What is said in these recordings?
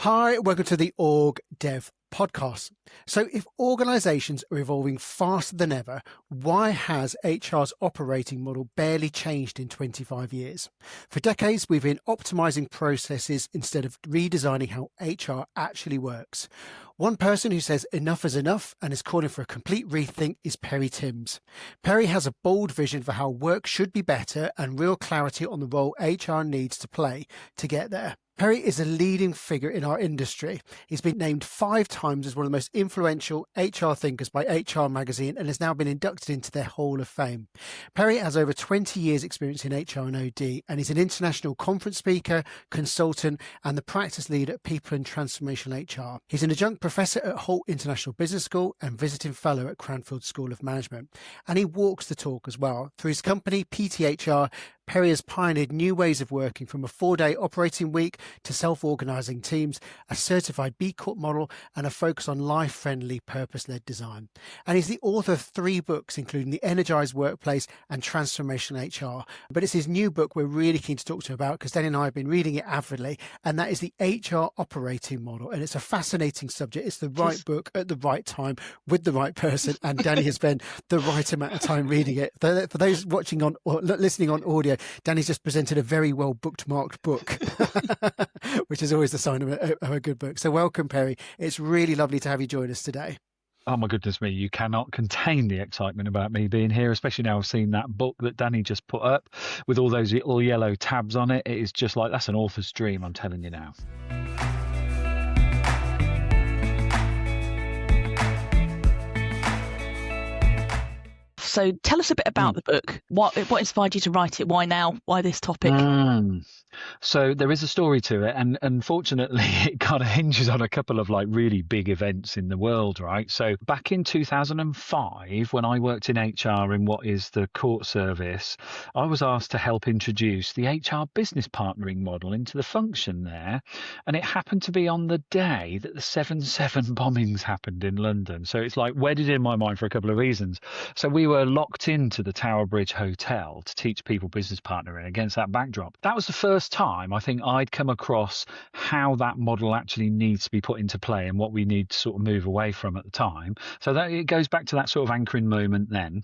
Hi, welcome to the OrgDev Podcast. So if organizations are evolving faster than ever, why has HR's operating model barely changed in 25 years? For decades, we've been optimizing processes instead of redesigning how HR actually works. One person who says enough is enough and is calling for a complete rethink is Perry Timms. Perry has a bold vision for how work should be better and real clarity on the role HR needs to play to get there. Perry is a leading figure in our industry. He's been named 5 times as one of the most influential HR thinkers by HR Magazine and has now been inducted into their Hall of Fame. Perry has over 20 years experience in HR and OD, and he's an international conference speaker, consultant, and the practice lead at People and Transformational HR. He's an adjunct professor at Holt International Business School and visiting fellow at Cranfield School of Management. And he walks the talk as well. Through his company, PTHR, Perry has pioneered new ways of working, from a 4-day operating week to self-organising teams, a certified B Corp model, and a focus on life-friendly, purpose-led design. And he's the author of 3 books, including The Energised Workplace and Transformational HR. But it's his new book we're really keen to talk to you about, because Danny and I have been reading it avidly, and that is the HR operating model. And it's a fascinating subject. It's the right book at the right time with the right person, and Danny has spent the right amount of time reading it. For those watching on or listening on audio, Danny's just presented a very well bookmarked book, which is always the sign of a good book. So welcome, Perry. It's really lovely to have you join us today. Oh my goodness me, you cannot contain the excitement about me being here, especially now I've seen that book that Danny just put up with all those little yellow tabs on it. It is just like, that's an author's dream, I'm telling you now. So tell us a bit about the book. What inspired you to write it? Why now? Why this topic? So there is a story to it, and unfortunately it kind of hinges on a couple of really big events in the world, right? So back in 2005, when I worked in HR in what is the court service, I was asked to help introduce the HR business partnering model into the function there. And it happened to be on the day that the 7/7 bombings happened in London. So it's wedded in my mind for a couple of reasons. So we were locked into the Tower Bridge Hotel to teach people business partnering against that backdrop. That was the first time I think I'd come across how that model actually needs to be put into play and what we need to sort of move away from at the time. So that it goes back to that sort of anchoring moment then.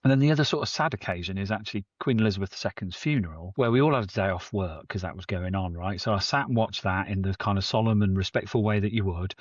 And then the other sort of sad occasion is actually Queen Elizabeth II's funeral, where we all had a day off work because that was going on, right? So I sat and watched that in the kind of solemn and respectful way that you would.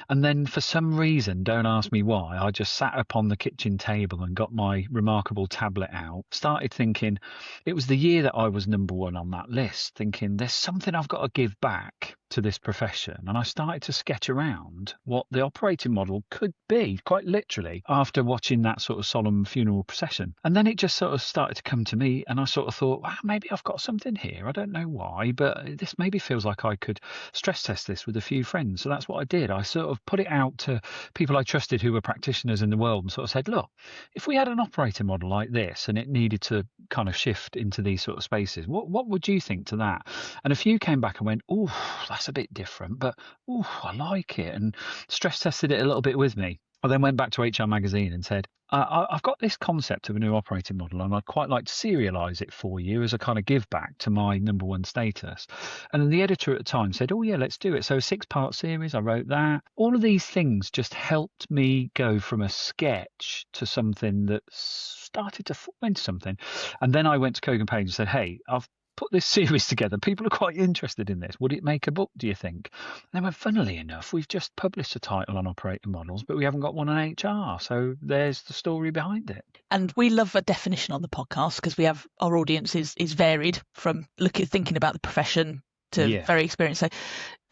And then for some reason, don't ask me why, I just sat up on the kitchen table and got my remarkable tablet out, started thinking, it was the year that I was number 1 on that list, thinking there's something I've got to give back to this profession. And I started to sketch around what the operating model could be, quite literally, after watching that sort of solemn funeral procession. And then it just sort of started to come to me, and I sort of thought, wow, maybe I've got something here. I don't know why, but this maybe feels like I could stress test this with a few friends. So that's what I did. I sort of put it out to people I trusted who were practitioners in the world and sort of said, look, if we had an operating model like this and it needed to kind of shift into these sort of spaces, what would you think to that? And a few came back and went, oh, that's a bit different, but I like it, and stress tested it a little bit with me. I then went back to HR Magazine and said, I've got this concept of a new operating model and I'd quite like to serialise it for you as a kind of give back to my number 1 status. And then the editor at the time said, oh yeah, let's do it. So a 6-part series, I wrote that. All of these things just helped me go from a sketch to something that started to form into something. And then I went to Kogan Page and said, hey, I've put this series together. People are quite interested in this. Would it make a book, do you think? And they went, funnily enough, we've just published a title on operating models, but we haven't got one on HR. So there's the story behind it. And we love a definition on the podcast because we have our audience is varied from thinking about the profession to very experienced. So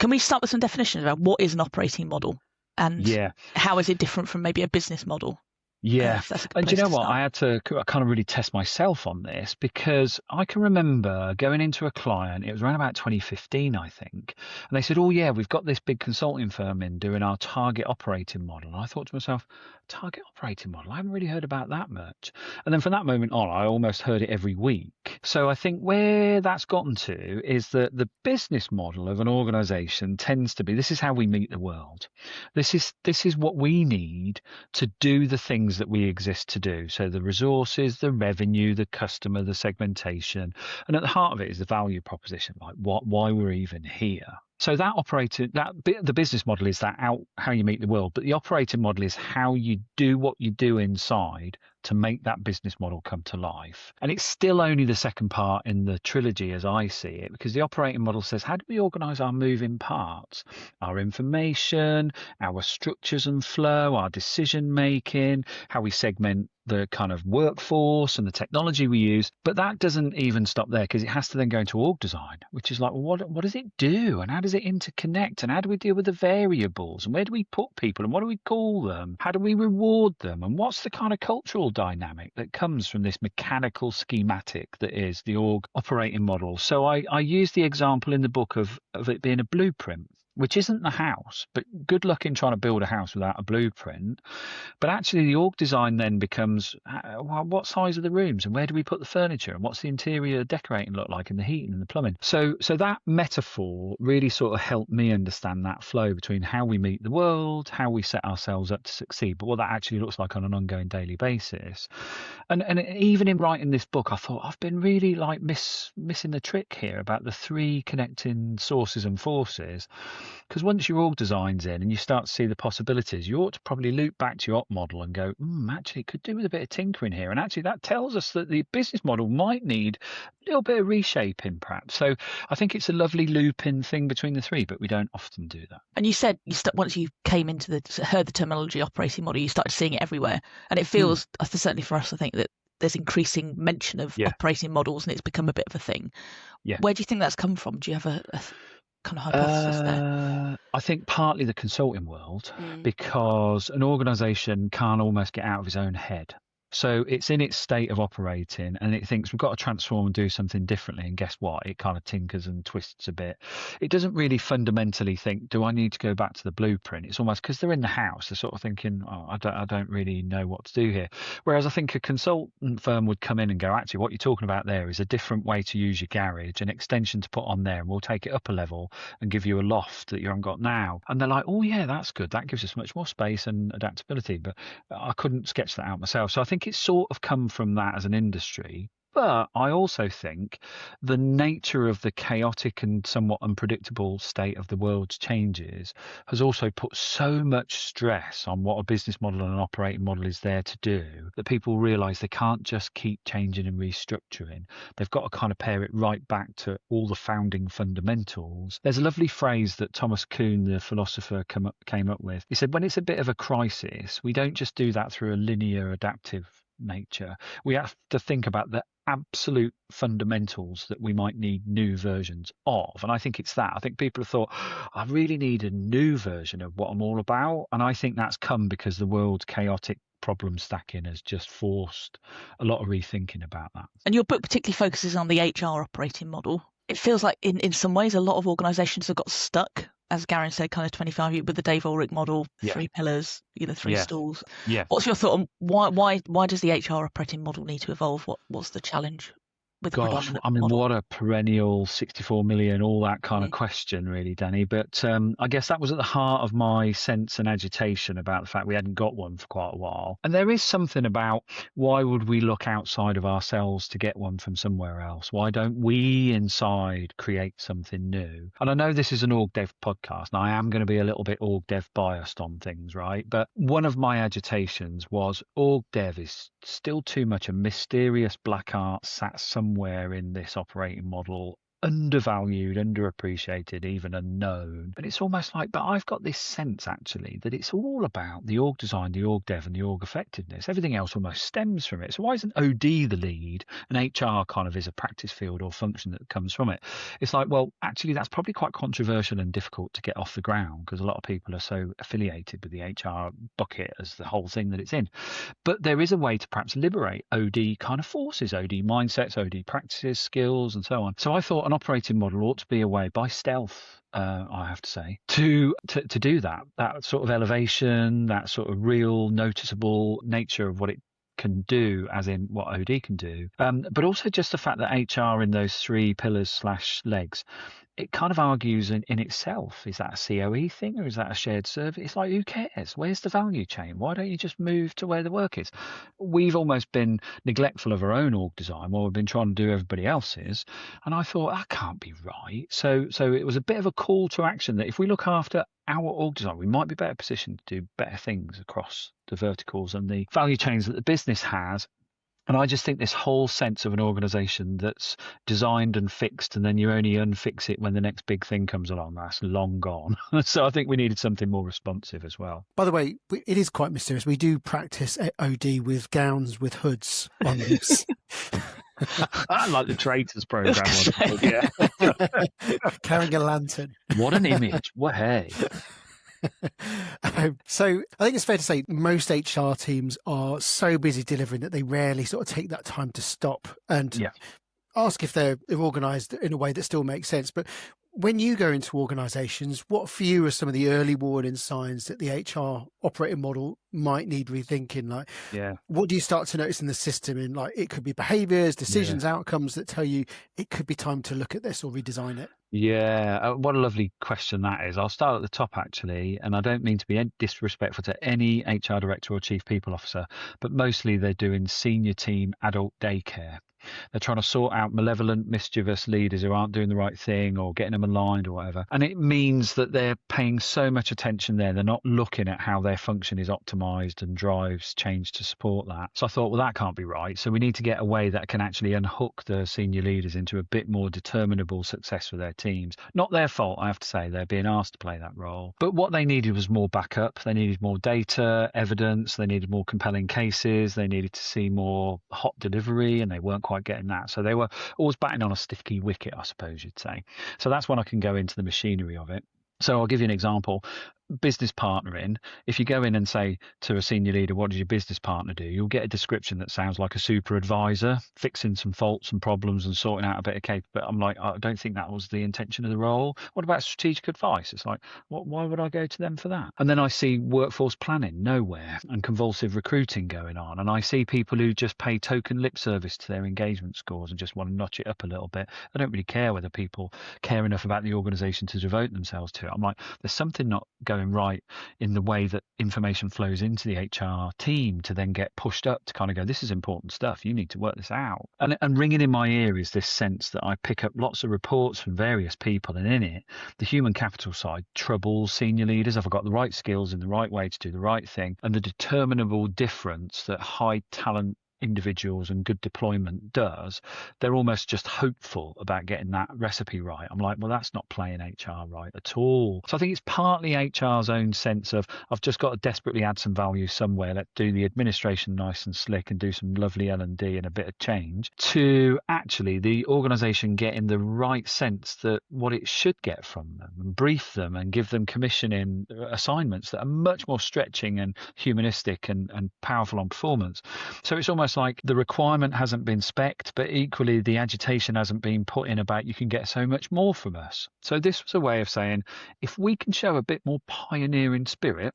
can we start with some definitions about what is an operating model and how is it different from maybe a business model? Yeah. And do you know what? I had to kind of really test myself on this, because I can remember going into a client, it was around about 2015, I think. And they said, oh yeah, we've got this big consulting firm in doing our target operating model. And I thought to myself, target operating model? I haven't really heard about that much. And then from that moment on, I almost heard it every week. So I think where that's gotten to is that the business model of an organization tends to be, this is how we meet the world. This is what we need to do the things that we exist to do. So the resources, the revenue, the customer, the segmentation. And at the heart of it is the value proposition, like why we're even here. So the business model is how you meet the world, but the operating model is how you do what you do inside to make that business model come to life. And it's still only the second part in the trilogy as I see it, because the operating model says, how do we organize our moving parts, our information, our structures and flow, our decision making, how we segment the kind of workforce and the technology we use. But that doesn't even stop there, because it has to then go into org design, which is like, well, what does it do? And how does it interconnect? And how do we deal with the variables? And where do we put people? And what do we call them? How do we reward them? And what's the kind of cultural dynamic that comes from this mechanical schematic that is the org operating model? So I use the example in the book of it being a blueprint, which isn't the house, but good luck in trying to build a house without a blueprint. But actually the org design then becomes, well, what size are the rooms and where do we put the furniture and what's the interior decorating look like and the heating and the plumbing? So that metaphor really sort of helped me understand that flow between how we meet the world, how we set ourselves up to succeed, but what that actually looks like on an ongoing daily basis. And even in writing this book, I thought I've been really like missing the trick here about the three connecting sources and forces. Because once your org design's in and you start to see the possibilities, you ought to probably loop back to your op model and go, actually, it could do with a bit of tinkering here. And actually, that tells us that the business model might need a little bit of reshaping, perhaps. So I think it's a lovely loop-in thing between the three, but we don't often do that. And you said once you came into heard the terminology operating model, you started seeing it everywhere. And it feels, certainly for us, I think that there's increasing mention of operating models and it's become a bit of a thing. Yeah. Where do you think that's come from? Do you have a kind of hypothesis there? I think partly the consulting world, because an organization can't almost get out of its own head. So it's in its state of operating and it thinks we've got to transform and do something differently. And guess what? It kind of tinkers and twists a bit. It doesn't really fundamentally think, do I need to go back to the blueprint? It's almost because they're in the house. They're sort of thinking, I don't really know what to do here. Whereas I think a consultant firm would come in and go, actually, what you're talking about there is a different way to use your garage, an extension to put on there, and we'll take it up a level and give you a loft that you haven't got now. And they're like, oh, yeah, that's good. That gives us much more space and adaptability. But I couldn't sketch that out myself. So I think it's sort of come from that as an industry. But I also think the nature of the chaotic and somewhat unpredictable state of the world's changes has also put so much stress on what a business model and an operating model is there to do that people realise they can't just keep changing and restructuring. They've got to kind of pare it right back to all the founding fundamentals. There's a lovely phrase that Thomas Kuhn, the philosopher, came up with. He said, when it's a bit of a crisis, we don't just do that through a linear adaptive nature. We have to think about the absolute fundamentals that we might need new versions of. And I think it's that. I think people have thought, I really need a new version of what I'm all about. And I think that's come because the world's chaotic problem stacking has just forced a lot of rethinking about that. And your book particularly focuses on the HR operating model. It feels like in some ways a lot of organizations have got stuck, as Garen said, kind of 25 years with the Dave Ulrich model, 3 pillars, 3 stools. Yeah. What's your thought on why does the HR operating model need to evolve? What's the challenge? Gosh, I mean, what a perennial 64 million, all that kind of question, really, Danny. But I guess that was at the heart of my sense and agitation about the fact we hadn't got one for quite a while. And there is something about why would we look outside of ourselves to get one from somewhere else? Why don't we inside create something new? And I know this is an OrgDev podcast, and I am going to be a little bit OrgDev biased on things, right? But one of my agitations was OrgDev is still too much a mysterious black art sat somewhere in this operating model, undervalued, underappreciated, even unknown. But it's almost like, but I've got this sense actually that it's all about the org design, the org dev and the org effectiveness. Everything else almost stems from it. So why isn't OD the lead and HR kind of is a practice field or function that comes from it? It's like, well, actually that's probably quite controversial and difficult to get off the ground because a lot of people are so affiliated with the HR bucket as the whole thing that it's in. But there is a way to perhaps liberate OD kind of forces, OD mindsets, OD practices, skills and so on. So I thought an operating model ought to be a way by stealth, I have to say, to do that sort of elevation, that sort of real noticeable nature of what it can do, as in what OD can do, but also just the fact that HR in those 3 pillars / legs it kind of argues in itself, is that a COE thing or is that a shared service? It's like, who cares? Where's the value chain? Why don't you just move to where the work is? We've almost been neglectful of our own org design while we've been trying to do everybody else's. And I thought, that can't be right. So it was a bit of a call to action that if we look after our org design, we might be better positioned to do better things across the verticals and the value chains that the business has. And I just think this whole sense of an organization that's designed and fixed, and then you only unfix it when the next big thing comes along, that's long gone. So I think we needed something more responsive as well. By the way, it is quite mysterious. We do practice OD with gowns with hoods on this. I like the Traitors program. Yeah. Carrying a lantern. What an image. What, hey. So I think it's fair to say most HR teams are so busy delivering that they rarely sort of take that time to stop and ask if they're organised in a way that still makes sense. But when you go into organisations, what for you are some of the early warning signs that the HR operating model might need rethinking? Like, what do you start to notice in the system? In like, it could be behaviours, decisions, outcomes that tell you it could be time to look at this or redesign it. Yeah, what a lovely question that is. I'll start at the top, actually, and I don't mean to be disrespectful to any HR director or chief people officer, but mostly they're doing senior team adult daycare. They're trying to sort out malevolent, mischievous leaders who aren't doing the right thing or getting them aligned or whatever. And it means that they're paying so much attention there. They're not looking at how their function is optimized and drives change to support that. So I thought, well, that can't be right. So we need to get a way that can actually unhook the senior leaders into a bit more determinable success for their teams. Not their fault, I have to say. They're being asked to play that role. But what they needed was more backup. They needed more data, evidence. They needed more compelling cases. They needed to see more hot delivery, and they weren't quite getting that. So they were always batting on a sticky wicket, I suppose you'd say. So that's when I can go into the machinery of it. So I'll give you an example. Business partnering, if you go in and say to a senior leader, what does your business partner do? You'll get a description that sounds like a super advisor, fixing some faults and problems and sorting out a bit of cake. But I'm like, I don't think that was the intention of the role. What about strategic advice? It's like, why would I go to them for that? And then I see workforce planning nowhere and convulsive recruiting going on. And I see people who just pay token lip service to their engagement scores and just want to notch it up a little bit. I don't really care whether people care enough about the organization to devote themselves to it. I'm like, there's something not going right in the way that information flows into the HR team to then get pushed up to kind of go, this is important stuff, you need to work this out. And ringing in my ear is this sense that I pick up lots of reports from various people, and in it, the human capital side troubles senior leaders. Have I got the right skills in the right way to do the right thing? And the determinable difference that high talent individuals and good deployment does, they're almost just hopeful about getting that recipe right. I'm like, well, that's not playing HR right at all. So I think it's partly HR's own sense of, I've just got to desperately add some value somewhere. Let's do the administration nice and slick and do some lovely L&D and a bit of change, to actually the organization getting the right sense that what it should get from them, and brief them and give them commissioning assignments that are much more stretching and humanistic and powerful on performance. So it's almost like the requirement hasn't been spec'd, but equally the agitation hasn't been put in about you can get so much more from us. So this was a way of saying, if we can show a bit more pioneering spirit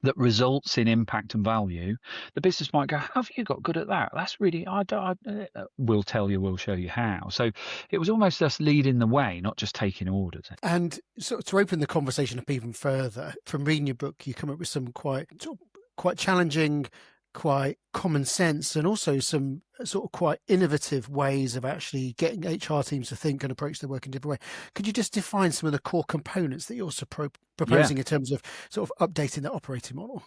that results in impact and value, the business might go, have you got good at that? That's really, we'll tell you, we'll show you how. So it was almost us leading the way, not just taking orders. And so to open the conversation up even further, from reading your book, you come up with some quite challenging, quite common sense, and also some sort of quite innovative ways of actually getting HR teams to think and approach their work in a different way. Could you just define some of the core components that you're also proposing in terms of sort of updating the operating model?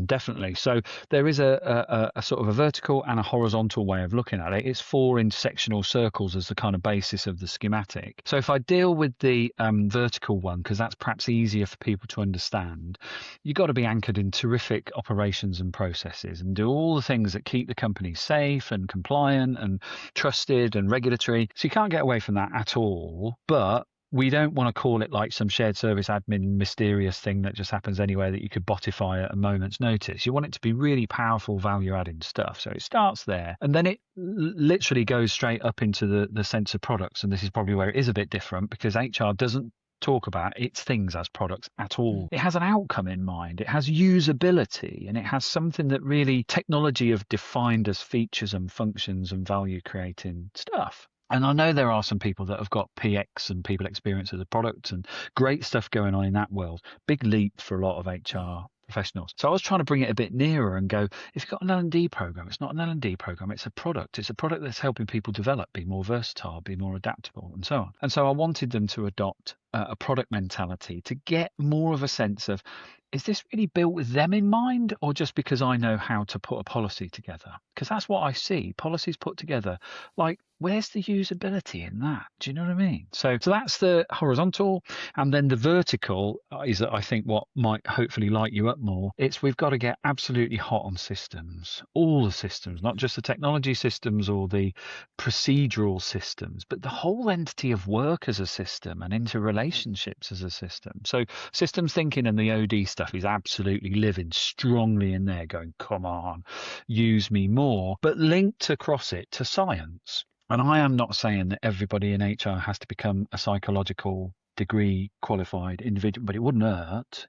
Definitely. So there is a sort of a vertical and a horizontal way of looking at it. It's 4 intersectional circles as the kind of basis of the schematic. So if I deal with the vertical one, because that's perhaps easier for people to understand, you've got to be anchored in terrific operations and processes and do all the things that keep the company safe and compliant and trusted and regulatory. So you can't get away from that at all. But we don't want to call it like some shared service admin mysterious thing that just happens anywhere that you could botify at a moment's notice. You want it to be really powerful value-adding stuff. So it starts there, and then it literally goes straight up into the sense of products. And this is probably where it is a bit different, because HR doesn't talk about its things as products at all. It has an outcome in mind. It has usability, and it has something that really technology have defined as features and functions and value creating stuff. And I know there are some people that have got PX and people experience of the product and great stuff going on in that world. Big leap for a lot of HR professionals. So I was trying to bring it a bit nearer and go, if you've got an L&D program, it's not an L&D program, it's a product. It's a product that's helping people develop, be more versatile, be more adaptable, and so on. And so I wanted them to adopt a product mentality to get more of a sense of, is this really built with them in mind, or just because I know how to put a policy together? Because that's what I see, policies put together. Like, where's the usability in that? Do you know what I mean? So that's the horizontal. And then the vertical is, I think, what might hopefully light you up more. It's we've got to get absolutely hot on systems, all the systems, not just the technology systems or the procedural systems, but the whole entity of work as a system and interrelationships as a system. So systems thinking and the OD stuff is absolutely living strongly in there, going, come on, use me more, but linked across it to science. And I am not saying that everybody in HR has to become a psychological degree qualified individual, but it wouldn't hurt.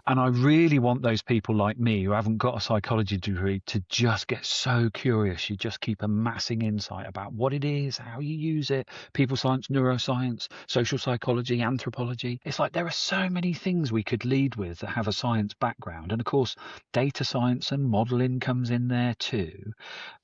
And I really want those people like me who haven't got a psychology degree to just get so curious. You just keep amassing insight about what it is, how you use it, people science, neuroscience, social psychology, anthropology. It's like there are so many things we could lead with that have a science background. And of course, data science and modeling comes in there too.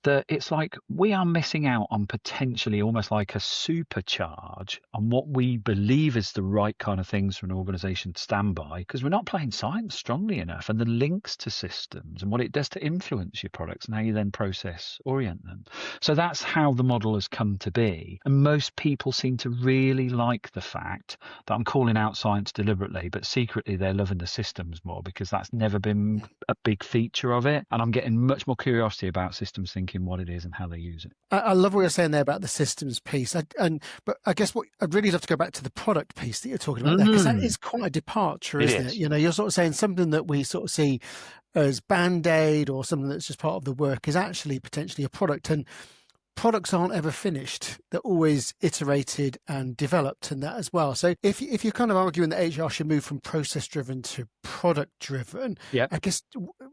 That it's like we are missing out on potentially almost like a supercharge on what we believe is the right kind of things for an organization to stand by, because we're not playing science strongly enough, and the links to systems and what it does to influence your products and how you then process orient them. So that's how the model has come to be. And most people seem to really like the fact that I'm calling out science deliberately, but secretly they're loving the systems more, because that's never been a big feature of it. And I'm getting much more curiosity about systems thinking, what it is and how they use it. I love what you're saying there about the systems piece. But I guess what I'd really love to go back to the product piece that you're talking about there, because that is quite a departure, isn't it? You know, you're sort of saying something that we sort of see as Band-Aid or something that's just part of the work is actually potentially a product. And products aren't ever finished. They're always iterated and developed, and that as well. So if you're kind of arguing that HR should move from process-driven to product-driven, I guess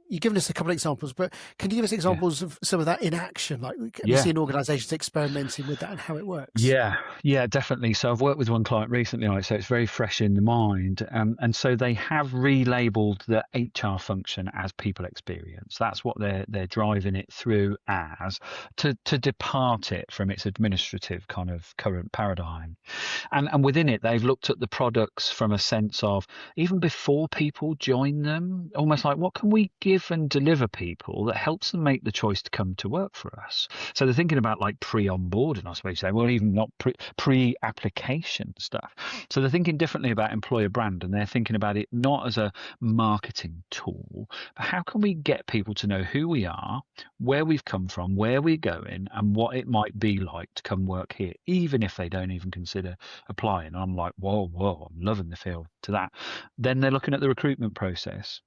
you've given us a couple of examples, but can you give us examples of some of that in action? Like we've seen organizations experimenting with that and how it works. Yeah, definitely. So I've worked with one client recently, so it's very fresh in the mind. And so they have relabeled the HR function as people experience. That's what they're driving it through as, to depart it from its administrative kind of current paradigm. And within it, they've looked at the products from a sense of, even before people join them, almost like, what can we give and deliver people that helps them make the choice to come to work for us? So they're thinking about like pre-onboarding, I suppose you say, well, even not pre-application stuff. So they're thinking differently about employer brand, and they're thinking about it not as a marketing tool, but how can we get people to know who we are, where we've come from, where we're going, and what it might be like to come work here, even if they don't even consider applying. And I'm like, whoa, I'm loving the feel to that. Then they're looking at the recruitment process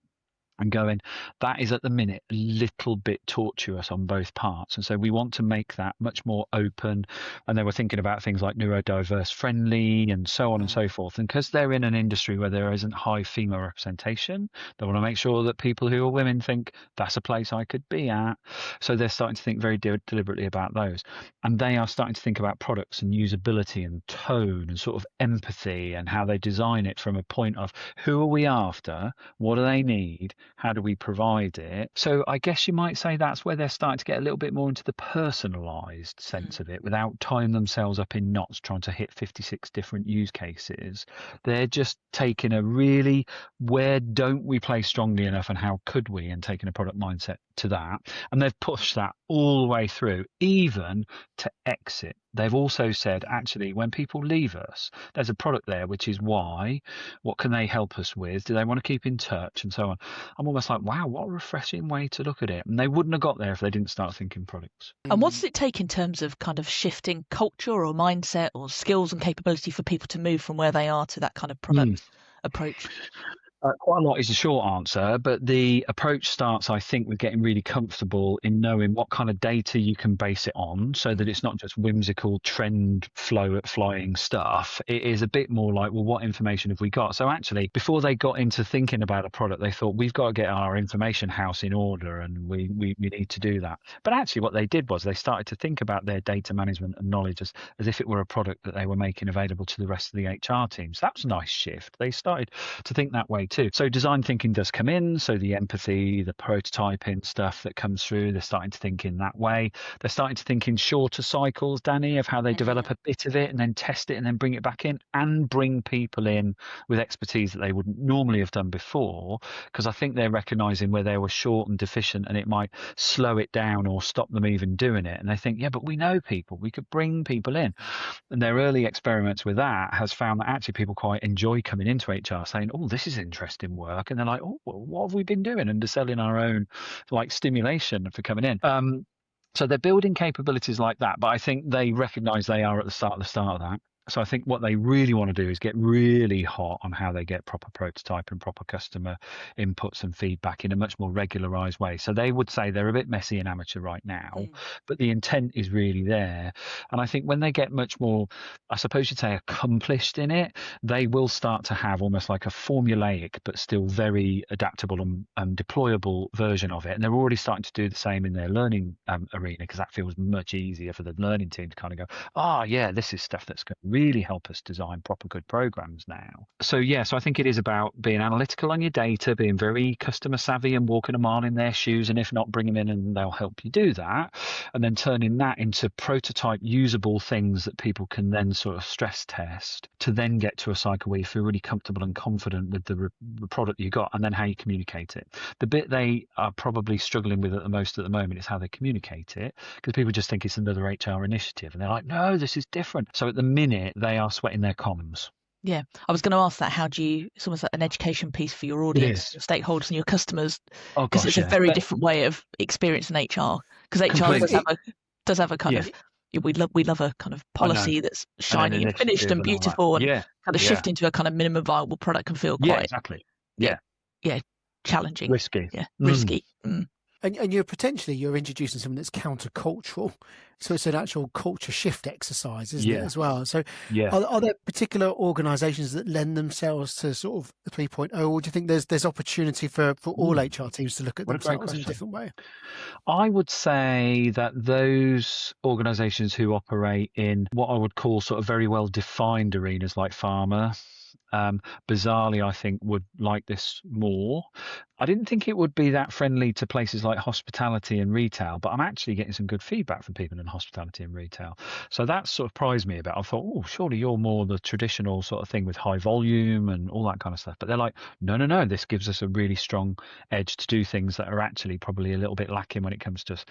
and going, that is at the minute a little bit tortuous on both parts. And so we want to make that much more open. And they were thinking about things like neurodiverse friendly and so on and so forth. And because they're in an industry where there isn't high female representation, they want to make sure that people who are women think that's a place I could be at. So they're starting to think very deliberately about those. And they are starting to think about products and usability and tone and sort of empathy and how they design it from a point of, who are we after? What do they need? How do we provide it? So I guess you might say that's where they're starting to get a little bit more into the personalized sense of it, without tying themselves up in knots trying to hit 56 different use cases. They're just taking a really, where don't we play strongly enough and how could we, and taking a product mindset to that. And they've pushed that all the way through, even to exit. They've also said, actually, when people leave us, there's a product there, which is why, what can they help us with? Do they want to keep in touch? And so on. I'm almost like, wow, what a refreshing way to look at it. And they wouldn't have got there if they didn't start thinking products. And what does it take in terms of kind of shifting culture or mindset or skills and capability for people to move from where they are to that kind of product approach? Quite a lot is the short answer, but the approach starts, I think, with getting really comfortable in knowing what kind of data you can base it on, so that it's not just whimsical trend flying stuff. It is a bit more like, well, what information have we got? So actually, before they got into thinking about a product, they thought, we've got to get our information house in order, and we need to do that. But actually, what they did was they started to think about their data management and knowledge as if it were a product that they were making available to the rest of the HR teams. That was a nice shift. They started to think that way too. So design thinking does come in. So the empathy, the prototyping stuff that comes through, they're starting to think in that way. They're starting to think in shorter cycles, Danny, of how they develop a bit of it and then test it and then bring it back in and bring people in with expertise that they wouldn't normally have done before. Because I think they're recognizing where they were short and deficient, and it might slow it down or stop them even doing it. And they think, yeah, but we know people, we could bring people in. And their early experiments with that has found that actually people quite enjoy coming into HR saying, oh, this is interesting work, and they're like, oh, well, what have we been doing? And selling our own like stimulation for coming in. So they're building capabilities like that, but I think they recognize they are at the start of that. So I think what they really want to do is get really hot on how they get proper prototype and proper customer inputs and feedback in a much more regularized way. So they would say they're a bit messy and amateur right now, but the intent is really there. And I think when they get much more, I suppose you'd say, accomplished in it, they will start to have almost like a formulaic but still very adaptable and deployable version of it. And they're already starting to do the same in their learning arena, because that feels much easier for the learning team to kind of go, yeah, this is stuff that's going to really help us design proper good programs now. So I think it is about being analytical on your data, being very customer savvy and walking a mile in their shoes, and if not, bring them in and they'll help you do that, and then turning that into prototype usable things that people can then sort of stress test to then get to a cycle where you feel really comfortable and confident with the product you got, and then how you communicate it. The bit they are probably struggling with at the moment is how they communicate it, because people just think it's another HR initiative, and they're like, no, this is different. So at the minute they are sweating their comms. Yeah, I was going to ask that. How do you? It's almost like an education piece for your audience, your stakeholders, and your customers, because it's a very different way of experiencing HR. Because HR does have a kind of, we love a kind of policy that's shiny and finished and beautiful, and kind of shifting to a kind of minimum viable product can feel quite challenging, risky, risky. And you're introducing something that's countercultural. So it's an actual culture shift exercise, isn't it, as well? So are there particular organisations that lend themselves to sort of the 3.0, or do you think there's opportunity for all HR teams to look at themselves in a different way? I would say that those organisations who operate in what I would call sort of very well defined arenas like pharma, bizarrely, I think would like this more. I didn't think it would be that friendly to places like hospitality and retail, but I'm actually getting some good feedback from people in hospitality and retail. So that sort of prized me a bit. I thought, oh, surely you're more the traditional sort of thing with high volume and all that kind of stuff. But they're like, no, this gives us a really strong edge to do things that are actually probably a little bit lacking when it comes to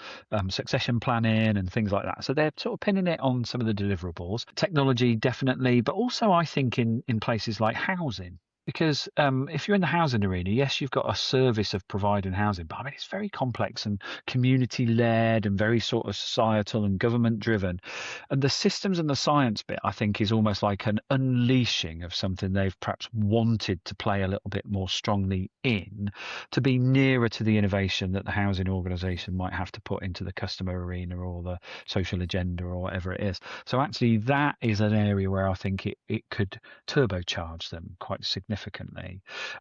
succession planning and things like that. So they're sort of pinning it on some of the deliverables. Technology, definitely, but also I think in places like housing. Because if you're in the housing arena, yes, you've got a service of providing housing, but I mean, it's very complex and community-led and very sort of societal and government-driven. And the systems and the science bit, I think, is almost like an unleashing of something they've perhaps wanted to play a little bit more strongly in, to be nearer to the innovation that the housing organisation might have to put into the customer arena or the social agenda or whatever it is. So actually, that is an area where I think it could turbocharge them quite significantly.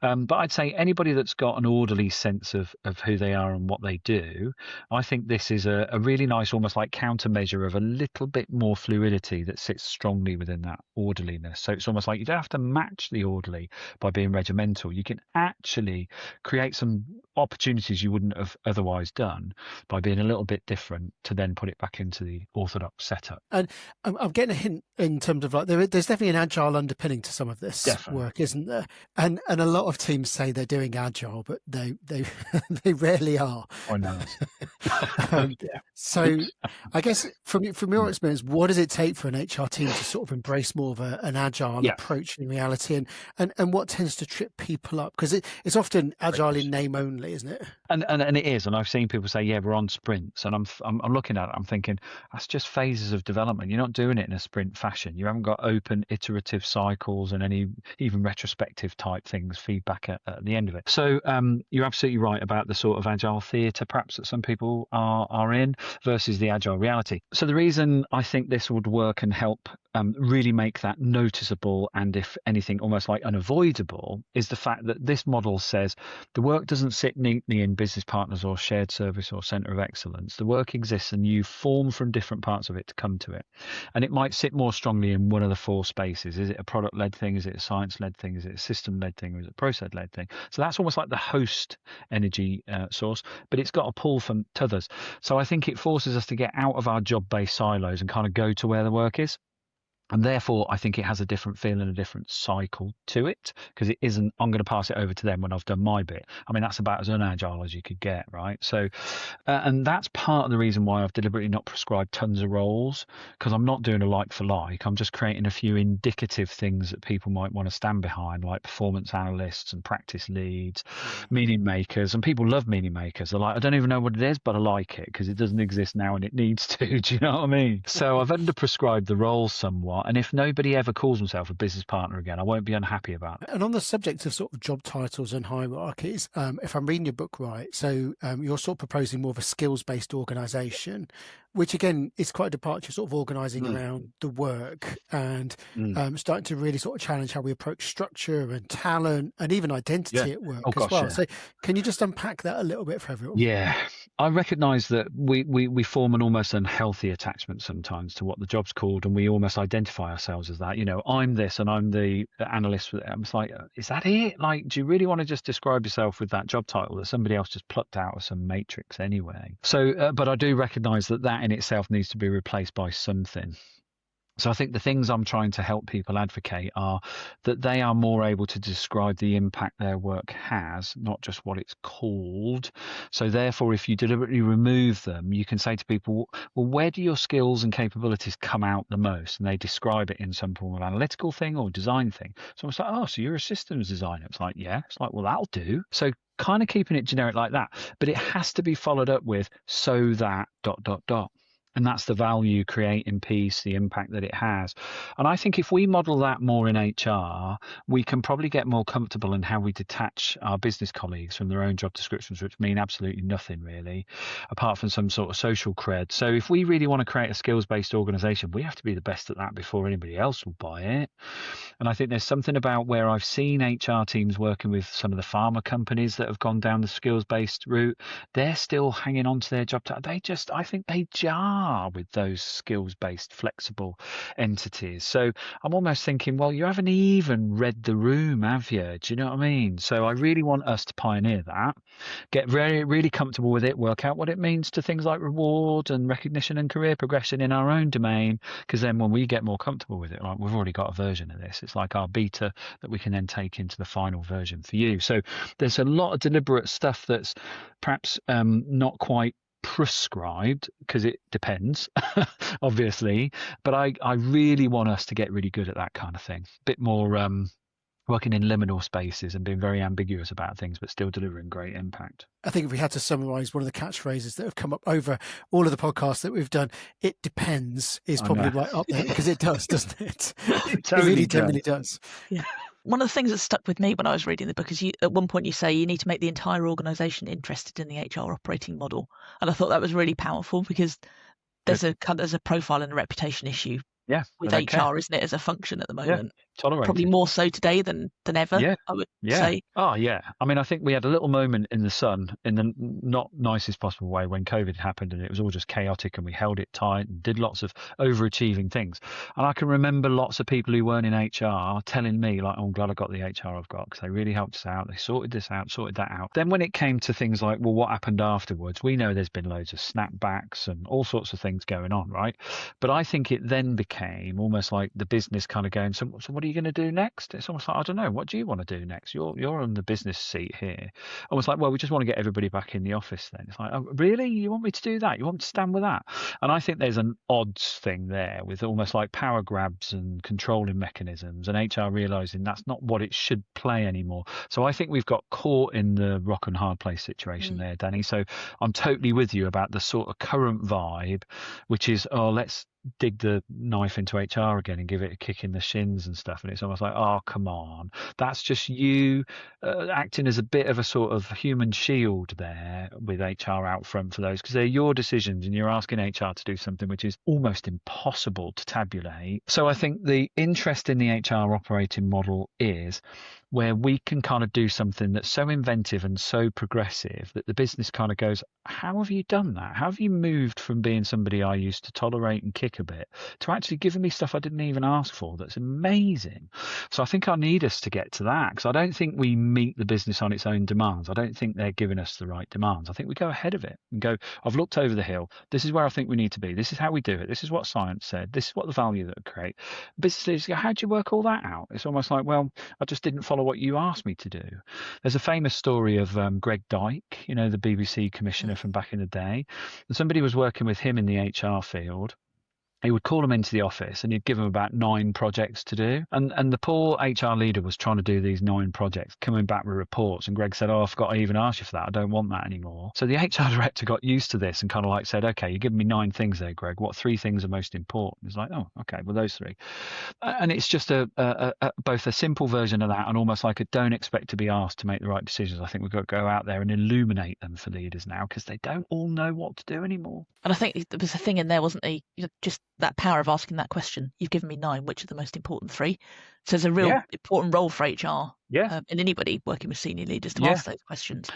But I'd say anybody that's got an orderly sense of who they are and what they do, I think this is a really nice, almost like countermeasure of a little bit more fluidity that sits strongly within that orderliness. So it's almost like you don't have to match the orderly by being regimental. You can actually create some opportunities you wouldn't have otherwise done by being a little bit different to then put it back into the orthodox setup. And I'm getting a hint in terms of like there's definitely an agile underpinning to some of this work, isn't there? And a lot of teams say they're doing agile, but they they rarely are. I know. So I guess from your experience, what does it take for an HR team to sort of embrace more of an agile approach in reality, and what tends to trip people up? Because it's often agile in name only, isn't it? And it is. And I've seen people say, yeah, we're on sprints, and I'm looking at it, I'm thinking that's just phases of development. You're not doing it in a sprint fashion. You haven't got open iterative cycles and any even retrospective reflective type things, feedback at the end of it. So you're absolutely right about the sort of agile theatre perhaps that some people are in versus the agile reality. So the reason I think this would work and help really make that noticeable, and if anything almost like unavoidable, is the fact that this model says the work doesn't sit neatly in business partners or shared service or centre of excellence. The work exists and you form from different parts of it to come to it. And it might sit more strongly in one of the four spaces. Is it a product-led thing? Is it a science-led thing? Is it a system-led thing? Or is it a process-led thing? So that's almost like the host energy source, but it's got a pull from others. So I think it forces us to get out of our job-based silos and kind of go to where the work is. And therefore, I think it has a different feel and a different cycle to it, because it isn't, I'm going to pass it over to them when I've done my bit. I mean, that's about as unagile as you could get, right? So, and that's part of the reason why I've deliberately not prescribed tons of roles, because I'm not doing a like for like. I'm just creating a few indicative things that people might want to stand behind, like performance analysts and practice leads, meaning makers. And people love meaning makers. They're like, I don't even know what it is, but I like it because it doesn't exist now and it needs to. Do you know what I mean? So I've underprescribed the roles somewhat. And if nobody ever calls himself a business partner again, I won't be unhappy about it. And on the subject of sort of job titles and hierarchies, if I'm reading your book right, so you're sort of proposing more of a skills-based organisation, which again is quite a departure, sort of organising around the work and starting to really sort of challenge how we approach structure and talent and even identity at work as well. Yeah. So can you just unpack that a little bit for everyone? Yeah. I recognise that we form an almost unhealthy attachment sometimes to what the job's called, and we almost identify ourselves as that. You know, I'm this and I'm the analyst. I'm like, is that it? Like, do you really want to just describe yourself with that job title that somebody else just plucked out of some matrix anyway? So, but I do recognise that in itself needs to be replaced by something. So I think the things I'm trying to help people advocate are that they are more able to describe the impact their work has, not just what it's called. So therefore, if you deliberately remove them, you can say to people, well, where do your skills and capabilities come out the most? And they describe it in some form of analytical thing or design thing. So it's like, oh, so you're a systems designer. It's like, yeah. It's like, well, that'll do. So kind of keeping it generic like that. But it has to be followed up with so that ... And that's the value creating piece, the impact that it has. And I think if we model that more in HR, we can probably get more comfortable in how we detach our business colleagues from their own job descriptions, which mean absolutely nothing really, apart from some sort of social cred. So if we really want to create a skills-based organisation, we have to be the best at that before anybody else will buy it. And I think there's something about where I've seen HR teams working with some of the pharma companies that have gone down the skills-based route, they're still hanging on to their job. I think they jar with those skills-based flexible entities. So I'm almost thinking, well, you haven't even read the room, have you? Do you know what I mean? So I really want us to pioneer that, get really comfortable with it, work out what it means to things like reward and recognition and career progression in our own domain, because then when we get more comfortable with it, like we've already got a version of this, it's like our beta that we can then take into the final version for you. So there's a lot of deliberate stuff that's perhaps not quite prescribed, because it depends obviously, but I really want us to get really good at that kind of thing, a bit more working in liminal spaces and being very ambiguous about things but still delivering great impact. I think if we had to summarize one of the catchphrases that have come up over all of the podcasts that we've done, it depends is probably right up there, because it does, doesn't it? It really generally does. Yeah. One of the things that stuck with me when I was reading the book is at one point you say you need to make the entire organisation interested in the HR operating model. And I thought that was really powerful, because there's a profile and a reputation issue with HR, isn't it, as a function at the moment? Tolerated. Probably more so today than ever, I would say. Oh, yeah. I mean, I think we had a little moment in the sun, in the not nicest possible way, when COVID happened and it was all just chaotic, and we held it tight and did lots of overachieving things. And I can remember lots of people who weren't in HR telling me, like, oh, I'm glad I got the HR I've got, because they really helped us out. They sorted this out, sorted that out. Then when it came to things like, well, what happened afterwards? We know there's been loads of snapbacks and all sorts of things going on, right? But I think it then became almost like the business kind of going, so what are you going to do next? It's almost like, I don't know, what do you want to do next? You're on the business seat here. Almost like, well, we just want to get everybody back in the office then. It's like, oh, really? You want me to do that? You want me to stand with that? And I think there's an odds thing there with almost like power grabs and controlling mechanisms, and HR realising that's not what it should play anymore. So I think we've got caught in the rock and hard place situation there, Danny. So I'm totally with you about the sort of current vibe, which is, oh, let's dig the knife into HR again and give it a kick in the shins and stuff. And it's almost like, oh, come on. That's just you acting as a bit of a sort of human shield there with HR out front for those, because they're your decisions and you're asking HR to do something which is almost impossible to tabulate. So I think the interest in the HR operating model is where we can kind of do something that's so inventive and so progressive that the business kind of goes, how have you done that? How have you moved from being somebody I used to tolerate and kick a bit to actually giving me stuff I didn't even ask for? That's amazing. So I think I need us to get to that, because I don't think we meet the business on its own demands. I don't think they're giving us the right demands. I think we go ahead of it and go, I've looked over the hill. This is where I think we need to be. This is how we do it. This is what science said. This is what the value that would create. Business leaders go, how do you work all that out? It's almost like, well, I just didn't follow what you asked me to do. There's a famous story of Greg Dyke, you know, the BBC commissioner from back in the day. And somebody was working with him in the HR field. He would call them into the office and he'd give them about 9 projects to do. And the poor HR leader was trying to do these 9 projects, coming back with reports. And Greg said, oh, I forgot I even asked you for that. I don't want that anymore. So the HR director got used to this and kind of like said, okay, you're giving me 9 things there, Greg. What 3 things are most important? He's like, oh, okay, well, those 3. And it's just both a simple version of that and almost like a don't expect to be asked to make the right decisions. I think we've got to go out there and illuminate them for leaders now, because they don't all know what to do anymore. And I think there was a thing in there, wasn't there? Just that power of asking that question. You've given me 9, which are the most important 3? So there's a real important role for HR and anybody working with senior leaders to ask those questions.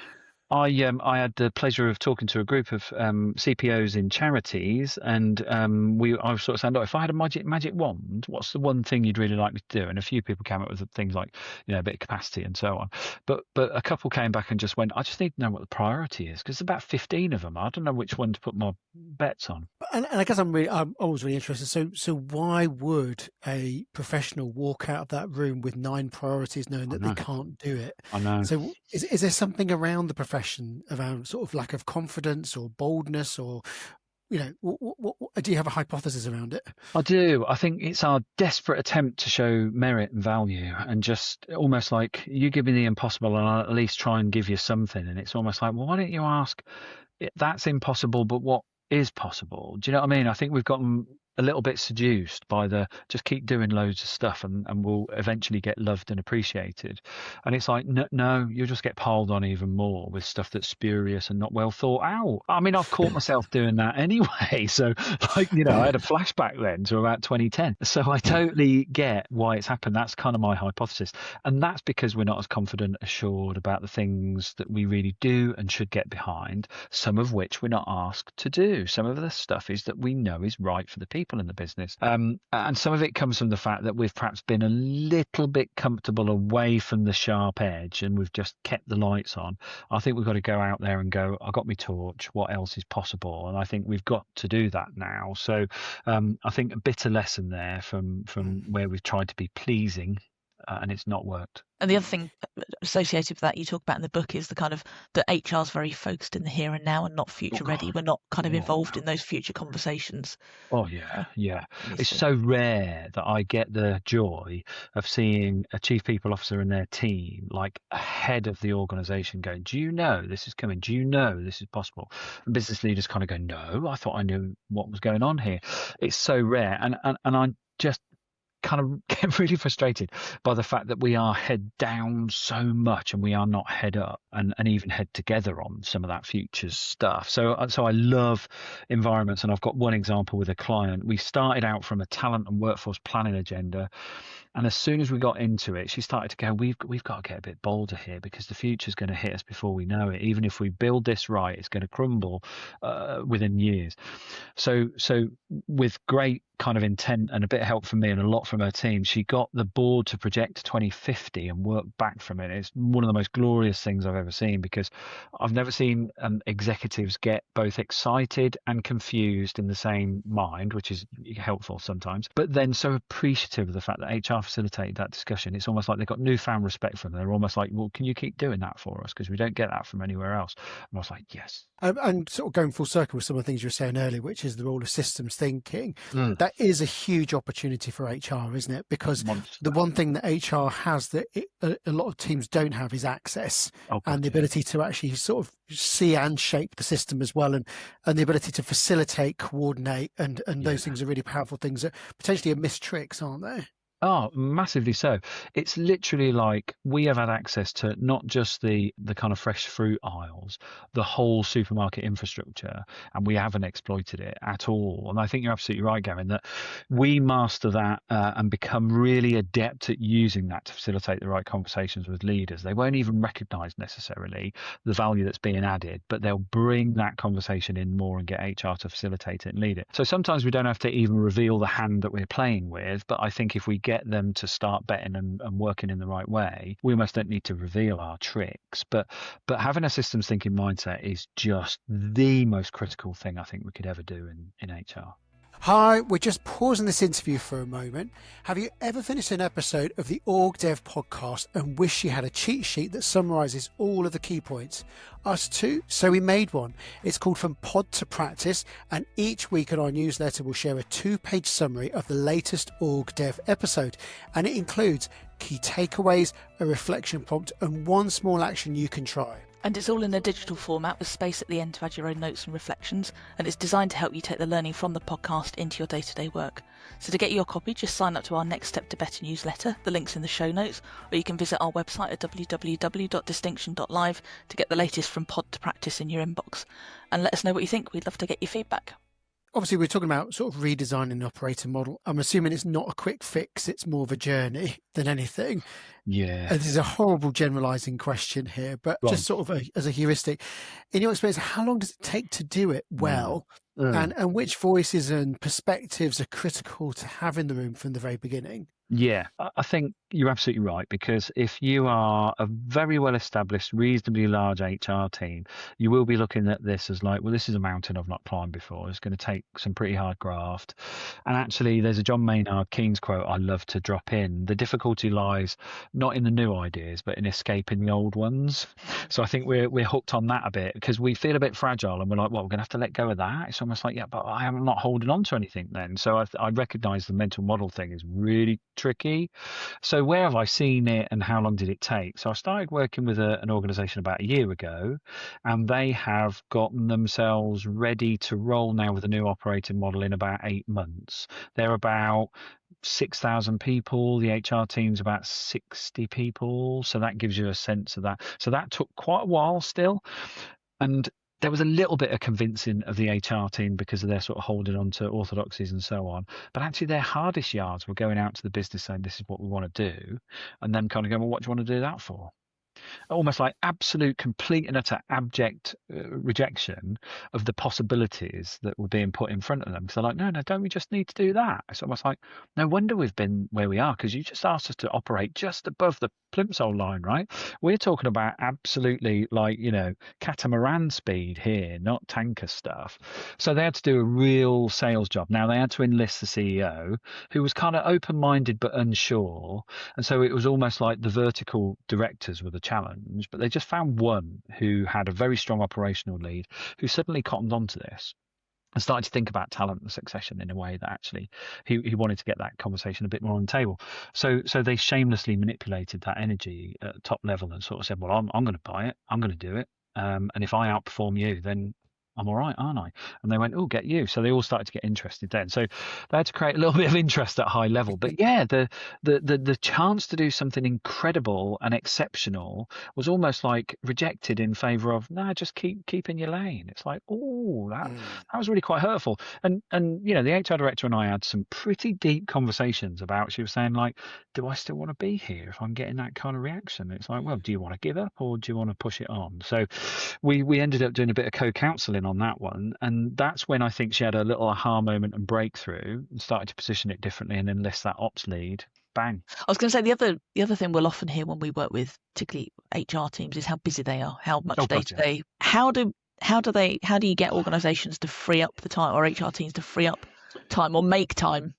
I had the pleasure of talking to a group of CPOs in charities, and I was sort of saying, look, if I had a magic wand, what's the one thing you'd really like me to do? And a few people came up with things like, you know, a bit of capacity and so on. But a couple came back and just went, I just need to know what the priority is, because there's about 15 of them. I don't know which one to put my bets on. And I guess I'm always really interested. So why would a professional walk out of that room with 9 priorities knowing that they can't do it? I know. So is there something around the profession, around sort of lack of confidence or boldness, or, you know, do you have a hypothesis around it? I do. I think it's our desperate attempt to show merit and value, and just almost like, you give me the impossible and I'll at least try and give you something. And it's almost like, well, why don't you ask, that's impossible, but what is possible? Do you know what I mean? I think we've gotten a little bit seduced by the just keep doing loads of stuff and we'll eventually get loved and appreciated. And it's like, no, you'll just get piled on even more with stuff that's spurious and not well thought out. I mean, I've caught myself doing that anyway. So, like, you know, I had a flashback then to about 2010. So I totally get why it's happened. That's kind of my hypothesis. And that's because we're not as confident, assured about the things that we really do and should get behind, some of which we're not asked to do. Some of the stuff is that we know is right for the people in the business. And some of it comes from the fact that we've perhaps been a little bit comfortable away from the sharp edge and we've just kept the lights on. I think we've got to go out there and go, I got my torch, what else is possible? And I think we've got to do that now. So I think a bitter lesson there from where we've tried to be pleasing and it's not worked. And the other thing associated with that you talk about in the book is the kind of that HR is very focused in the here and now and not future ready. We're not kind of involved in those future conversations. Oh yeah. It's so rare that I get the joy of seeing a chief people officer and their team like ahead of the organization going, do you know this is coming? Do you know this is possible? And business leaders kind of go, no, I thought I knew what was going on here. It's so rare. And I just kind of get really frustrated by the fact that we are head down so much and we are not head up and even head together on some of that futures stuff. So I love environments, and I've got one example with a client. We started out from a talent and workforce planning agenda, and as soon as we got into it, she started to go, we've got to get a bit bolder here because the future's going to hit us before we know it. Even if we build this right, it's going to crumble within years. So with great kind of intent and a bit of help from me and a lot from her team, she got the board to project to 2050 and work back from it. It's one of the most glorious things I've ever seen, because I've never seen executives get both excited and confused in the same mind, which is helpful sometimes, but then so appreciative of the fact that HR facilitated that discussion, it's almost like they've got newfound respect for them. They're almost like, well, can you keep doing that for us? Because we don't get that from anywhere else. And I was like, yes. And sort of going full circle with some of the things you were saying earlier, which is the role of systems thinking, that is a huge opportunity for HR, isn't it? Because the one thing that HR has that a lot of teams don't have is access and the ability to actually sort of see and shape the system as well, and the ability to facilitate, coordinate, and those things are really powerful things that potentially are missed tricks, aren't they? Oh, massively so. It's literally like we have had access to not just the kind of fresh fruit aisles, the whole supermarket infrastructure, and we haven't exploited it at all. And I think you're absolutely right, Gavin, that we master that and become really adept at using that to facilitate the right conversations with leaders. They won't even recognize necessarily the value that's being added, but they'll bring that conversation in more and get HR to facilitate it and lead it. So sometimes we don't have to even reveal the hand that we're playing with, but I think if we get them to start betting and working in the right way, we almost don't need to reveal our tricks. But having a systems thinking mindset is just the most critical thing I think we could ever do in HR. Hi, we're just pausing this interview for a moment. Have you ever finished an episode of the OrgDev podcast and wish you had a cheat sheet that summarises all of the key points? Us too, so we made one. It's called From Pod to Practice, and each week in our newsletter we'll share a 2-page summary of the latest OrgDev episode, and it includes key takeaways, a reflection prompt, and one small action you can try. And it's all in a digital format with space at the end to add your own notes and reflections, and it's designed to help you take the learning from the podcast into your day-to-day work. So to get your copy, just sign up to our Next Step to Better newsletter. The link's in the show notes, or you can visit our website at www.distinction.live to get the latest From Pod to Practice in your inbox. And let us know what you think. We'd love to get your feedback. Obviously, we're talking about sort of redesigning the operating model. I'm assuming it's not a quick fix. It's more of a journey than anything. Yeah. This is a horrible generalizing question here, but just sort of as a heuristic, in your experience, how long does it take to do it well? And which voices and perspectives are critical to have in the room from the very beginning? Yeah, I think you're absolutely right, because if you are a very well established, reasonably large HR team, you will be looking at this as like, well, this is a mountain I've not climbed before. It's going to take some pretty hard graft. And actually, there's a John Maynard Keynes quote I love to drop in. The difficulty lies not in the new ideas, but in escaping the old ones. So I think we're hooked on that a bit, because we feel a bit fragile and we're like, well, we're going to have to let go of that. It's almost like, yeah, but I am not holding on to anything then. So I recognize the mental model thing is really tricky. So where have I seen it and how long did it take? So I started working with an organization about a year ago, and they have gotten themselves ready to roll now with a new operating model in about 8 months. They're about 6,000 people. The HR team's about 60 people. So that gives you a sense of that. So that took quite a while still. And there was a little bit of convincing of the HR team because of their sort of holding on to orthodoxies and so on. But actually their hardest yards were going out to the business saying, this is what we want to do. And then kind of going, well, what do you want to do that for? Almost like absolute, complete and utter abject rejection of the possibilities that were being put in front of them. So they're like, no, don't we just need to do that? It's almost like, no wonder we've been where we are, because you just asked us to operate just above the plimsoll line, right? We're talking about absolutely like, catamaran speed here, not tanker stuff. So they had to do a real sales job. Now they had to enlist the CEO, who was kind of open-minded but unsure. And so it was almost like the vertical directors were the challenge, but they just found one who had a very strong operational lead who suddenly cottoned onto this and started to think about talent and succession in a way that actually he wanted to get that conversation a bit more on the table. So they shamelessly manipulated that energy at the top level and sort of said, well, I'm going to buy it. I'm going to do it. And if I outperform you, then I'm all right, aren't I? And they went, oh, get you. So they all started to get interested then. So they had to create a little bit of interest at high level. But yeah, the chance to do something incredible and exceptional was almost like rejected in favour of, no, just keep in your lane. It's like, oh, that was really quite hurtful. And the HR director and I had some pretty deep conversations about, she was saying like, do I still want to be here if I'm getting that kind of reaction? It's like, well, do you want to give up or do you want to push it on? So we ended up doing a bit of co-counselling on that one, and that's when I think she had a little aha moment and breakthrough and started to position it differently and enlist that ops lead. Bang. I was going to say the other thing we'll often hear when we work with particularly HR teams is how busy they are, how much day to day. How do you get organisations to free up the time, or HR teams to free up time or make time?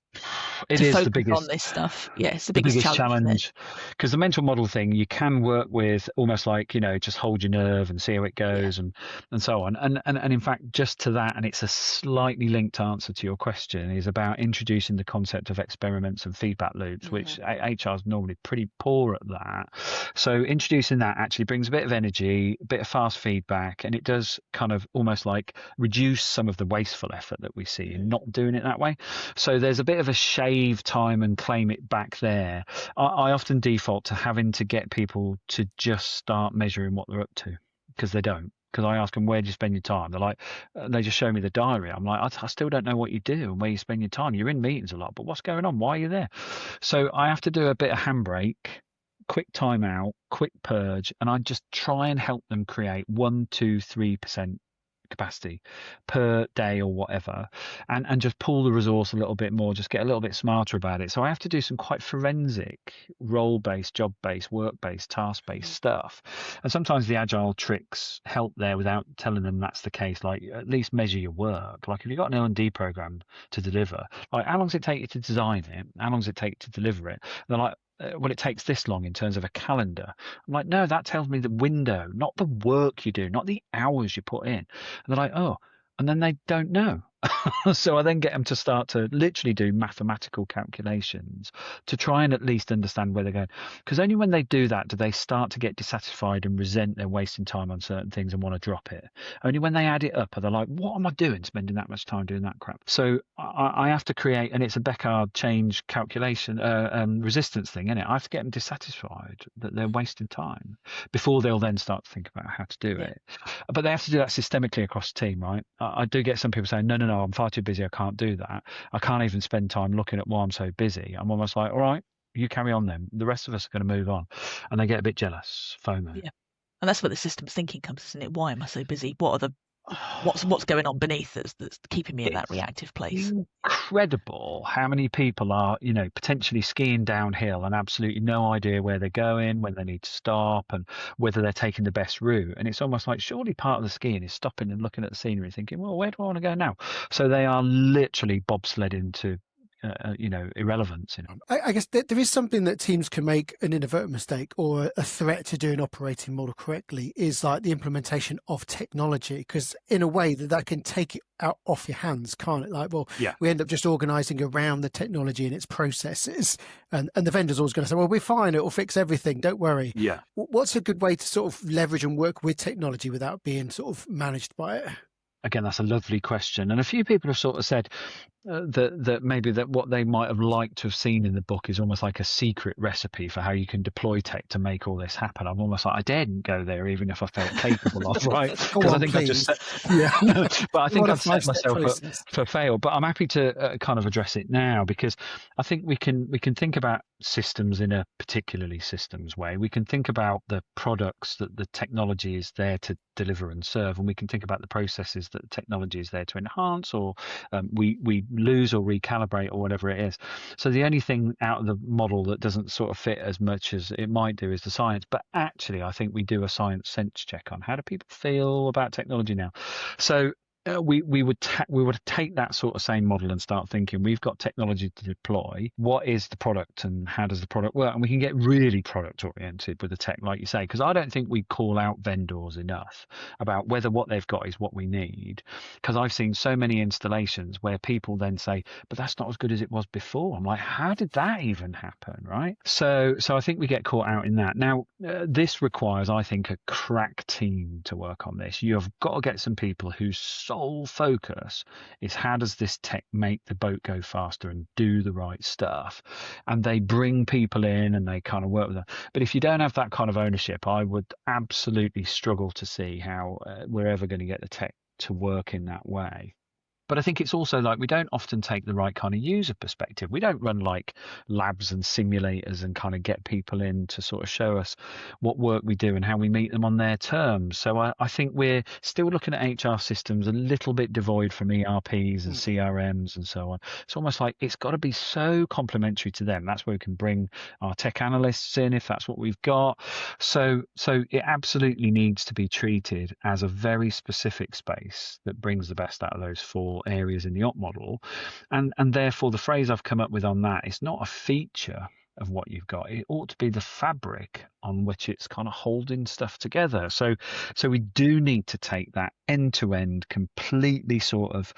It to is focus the biggest on this stuff. Yeah, it's the biggest challenge. Because the mental model thing, you can work with almost like, just hold your nerve and see how it goes and so on. And in fact, just to that, and it's a slightly linked answer to your question, is about introducing the concept of experiments and feedback loops, which HR is normally pretty poor at that. So introducing that actually brings a bit of energy, a bit of fast feedback, and it does kind of almost like reduce some of the wasteful effort that we see in not doing it that way. So there's a bit of a shave time and claim it back there. I often default to having to get people to just start measuring what they're up to, because they don't. Because I ask them, where do you spend your time? They're like, they just show me the diary. I'm like, I still don't know what you do and where you spend your time. You're in meetings a lot, but what's going on? Why are you there? So I have to do a bit of handbrake, quick timeout, quick purge, and I just try and help them create 1, 2, 3% capacity per day or whatever, and just pull the resource a little bit more, just get a little bit smarter about it. So I have to do some quite forensic role-based, job-based, work-based, task-based stuff, and sometimes the agile tricks help there without telling them that's the case. Like, at least measure your work. Like, if you've got an L&D program to deliver, like, how long does it take you to design it? How long does it take you to deliver it? And they're like, well, it takes this long in terms of a calendar. I'm like, no, that tells me the window, not the work you do, not the hours you put in. And they're like, oh, and then they don't know. So I then get them to start to literally do mathematical calculations to try and at least understand where they're going. Because only when they do that do they start to get dissatisfied and resent they're wasting time on certain things and want to drop it. Only when they add it up are they like, what am I doing spending that much time doing that crap? So I have to create, and it's a Beckard change calculation resistance thing, isn't it? I have to get them dissatisfied that they're wasting time before they'll then start to think about how to do it. But they have to do that systemically across the team, right? I do get some people saying, no, I'm far too busy, I can't do that. I can't even spend time looking at why I'm so busy. I'm almost like, all right, you carry on then. The rest of us are going to move on. And they get a bit jealous, FOMO. Yeah. And that's where the systems thinking comes, isn't it? Why am I so busy? What are the what's going on beneath that's keeping me in that reactive place? Incredible how many people are, potentially skiing downhill and absolutely no idea where they're going, when they need to stop, and whether they're taking the best route. And it's almost like, surely part of the skiing is stopping and looking at the scenery, thinking, well, where do I want to go now? So they are literally bobsledding to irrelevance. I guess there is something that teams can make an inadvertent mistake or a threat to doing operating model correctly, is like the implementation of technology, because in a way that can take it out off your hands, can't it? Like, well, we end up just organizing around the technology and its processes, and the vendor's always going to say, well, we're fine, it'll fix everything, don't worry. What's a good way to sort of leverage and work with technology without being sort of managed by it? Again, that's a lovely question. And a few people have sort of said that maybe that what they might have liked to have seen in the book is almost like a secret recipe for how you can deploy tech to make all this happen. I'm almost like, I daren't go there even if I felt capable of, right? Because I think please. But I think I've set myself up for fail. But I'm happy to kind of address it now, because I think we can think about systems in a particularly systems way. We can think about the products that the technology is there to deliver and serve, and we can think about the processes that the technology is there to enhance, or we lose or recalibrate or whatever it is. So the only thing out of the model that doesn't sort of fit as much as it might do is the science. But actually, I think we do a science sense check on how do people feel about technology now. So we would take that sort of same model and start thinking, we've got technology to deploy. What is the product and how does the product work? And we can get really product oriented with the tech, like you say, because I don't think we call out vendors enough about whether what they've got is what we need. Because I've seen so many installations where people then say, but that's not as good as it was before. I'm like, how did that even happen, right? So I think we get caught out in that. Now, this requires, I think, a crack team to work on this. You have got to get some people whose sole focus is how does this tech make the boat go faster and do the right stuff, and they bring people in and they kind of work with them. But if you don't have that kind of ownership, I would absolutely struggle to see how we're ever going to get the tech to work in that way. But I think it's also like we don't often take the right kind of user perspective. We don't run like labs and simulators and kind of get people in to sort of show us what work we do and how we meet them on their terms. So I think we're still looking at HR systems a little bit devoid from ERPs and CRMs and so on. It's almost like it's got to be so complementary to them. That's where we can bring our tech analysts in if that's what we've got. So it absolutely needs to be treated as a very specific space that brings the best out of those four critical areas in the op model. And therefore, the phrase I've come up with on that is not a feature of what you've got. It ought to be the fabric on which it's kind of holding stuff together. So we do need to take that end-to-end, completely sort of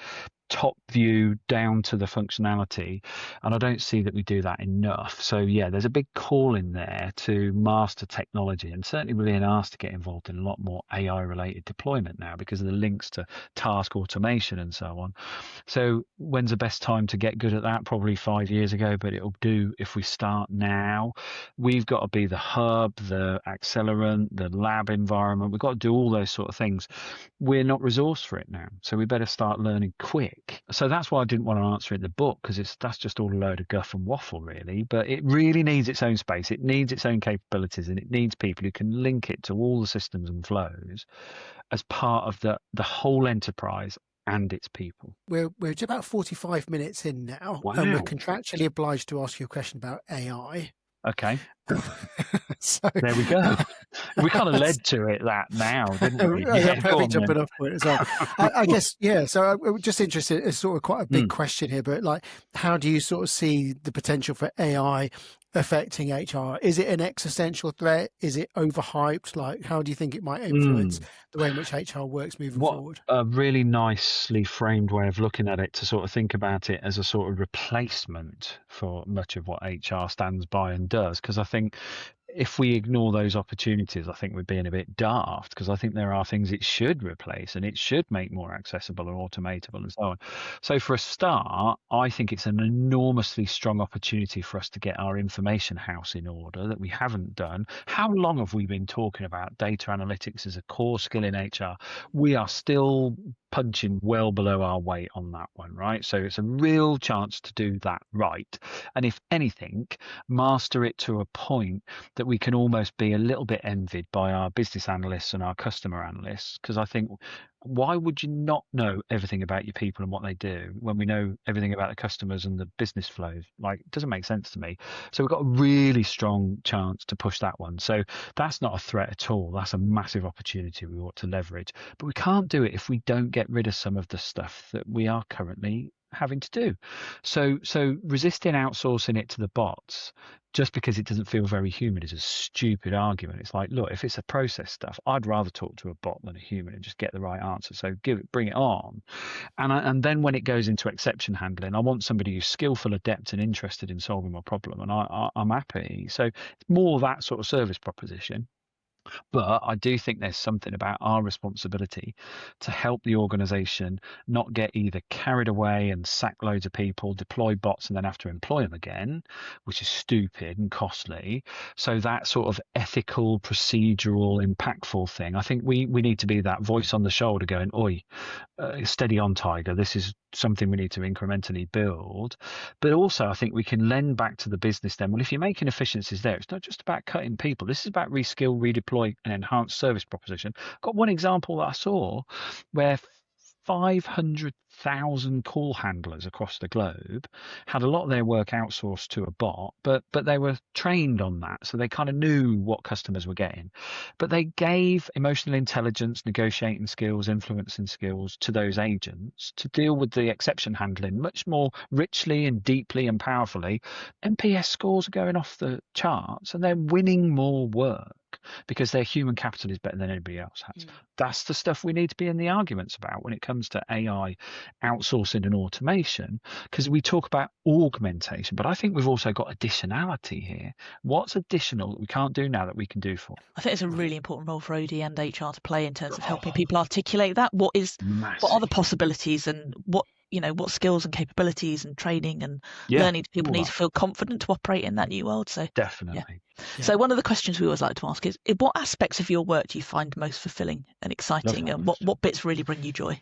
top view down to the functionality, and I don't see that we do that enough. So yeah, there's a big call in there to master technology, and certainly we're being asked to get involved in a lot more AI related deployment now because of the links to task automation and so on. So when's the best time to get good at that? Probably 5 years ago, but it'll do if we start now. We've got to be the hub, the accelerant, the lab environment. We've got to do all those sort of things. We're not resourced for it now, so we better start learning quick. So that's why I didn't want to answer it in the book, because that's just all a load of guff and waffle, really. But it really needs its own space. It needs its own capabilities, and it needs people who can link it to all the systems and flows as part of the whole enterprise and its people. We're just about 45 minutes in now, Wow. and we're contractually obliged to ask you a question about AI. Okay. So there we go. We kind of led to it that now, didn't we? Yeah, perfect jumping off point as well. I guess, yeah. So I'm just interested. It's sort of quite a big question here, but like, how do you sort of see the potential for AI affecting HR? Is it an existential threat? Is it overhyped? Like, how do you think it might influence the way in which HR works moving forward? A really nicely framed way of looking at it, to sort of think about it as a sort of replacement for much of what HR stands by and does. Because I think if we ignore those opportunities, I think we're being a bit daft, because I think there are things it should replace and it should make more accessible and automatable and so on. So for a start, I think it's an enormously strong opportunity for us to get our information house in order that we haven't done. How long have we been talking about data analytics as a core skill in HR? We are still punching well below our weight on that one, right? So it's a real chance to do that right. And if anything, master it to a point that we can almost be a little bit envied by our business analysts and our customer analysts. Because I think, why would you not know everything about your people and what they do when we know everything about the customers and the business flows? Like, it doesn't make sense to me. So we've got a really strong chance to push that one. So that's not a threat at all. That's a massive opportunity we ought to leverage. But we can't do it if we don't get rid of some of the stuff that we are currently having to do. So resisting outsourcing it to the bots just because it doesn't feel very human is a stupid argument. It's like, look, if it's a process stuff, I'd rather talk to a bot than a human and just get the right answer. So bring it on. And then when it goes into exception handling, I want somebody who's skillful, adept, and interested in solving my problem, and I'm happy. So it's more that sort of service proposition. But I do think there's something about our responsibility to help the organization not get either carried away and sack loads of people, deploy bots, and then have to employ them again, which is stupid and costly. So that sort of ethical, procedural, impactful thing, I think we need to be that voice on the shoulder going, oi, steady on, Tiger. This is something we need to incrementally build. But also I think we can lend back to the business then, well, if you're making efficiencies there, it's not just about cutting people. This is about reskill, redeploy, and enhance service proposition. I've got one example that I saw where 500,000 call handlers across the globe had a lot of their work outsourced to a bot, but they were trained on that, so they kind of knew what customers were getting. But they gave emotional intelligence, negotiating skills, influencing skills to those agents to deal with the exception handling much more richly and deeply and powerfully. NPS scores are going off the charts, and they're winning more work because their human capital is better than anybody else has. That's the stuff we need to be in the arguments about when it comes to AI outsourcing and automation, because we talk about augmentation, but I think we've also got additionality here. What's additional that we can't do now that we can do for? I think it's a really important role for OD and HR to play in terms of helping people articulate that. What are the possibilities, and what skills and capabilities and training and learning people need to feel confident to operate in that new world. So definitely. Yeah. So one of the questions we always like to ask is, what aspects of your work do you find most fulfilling and exciting, and what bits really bring you joy?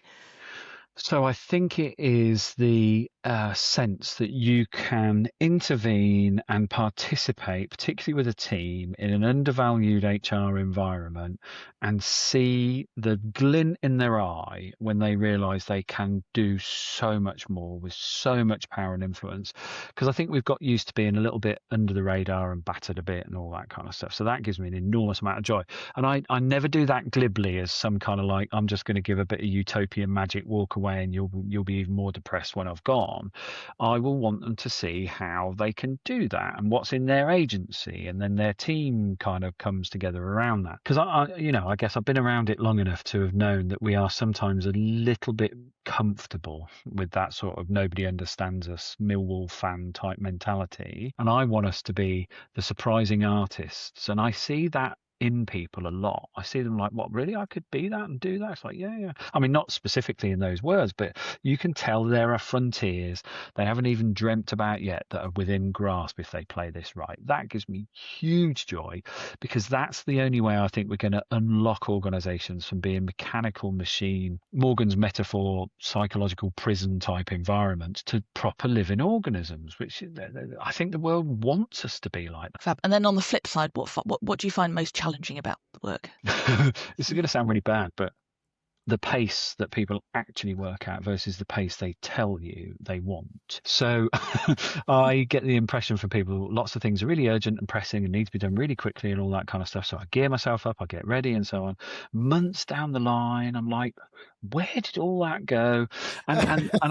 So I think it is the sense that you can intervene and participate, particularly with a team, in an undervalued HR environment and see the glint in their eye when they realise they can do so much more with so much power and influence. Because I think we've got used to being a little bit under the radar and battered a bit and all that kind of stuff. So that gives me an enormous amount of joy. And I never do that glibly as some kind of like, I'm just going to give a bit of utopian magic walk away away and you'll be even more depressed when I've gone. I will want them to see how they can do that and what's in their agency, and then their team kind of comes together around that. Because I guess I've been around it long enough to have known that we are sometimes a little bit comfortable with that sort of nobody understands us Millwall fan type mentality, and I want us to be the surprising artists. And I see that in people a lot. I see them like, what, really? I could be that and do that? It's like, yeah. I mean, not specifically in those words, but you can tell there are frontiers they haven't even dreamt about yet that are within grasp if they play this right. That gives me huge joy, because that's the only way I think we're going to unlock organizations from being mechanical machine, Morgan's metaphor, psychological prison type environments, to proper living organisms, which I think the world wants us to be like that. Fab. And then on the flip side, what do you find most challenging about the work? This is going to sound really bad, but the pace that people actually work at versus the pace they tell you they want. So I get the impression from people, lots of things are really urgent and pressing and need to be done really quickly and all that kind of stuff. So I gear myself up, I get ready and so on. Months down the line, I'm like, where did all that go? And I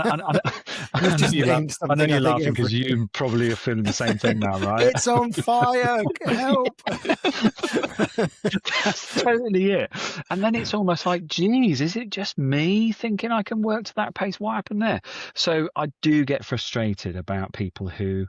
know you're laughing because you probably are feeling the same thing now, right? It's on fire. Help. That's totally it. And then it's almost like, geez, is it just me thinking I can work to that pace? What happened there? So I do get frustrated about people who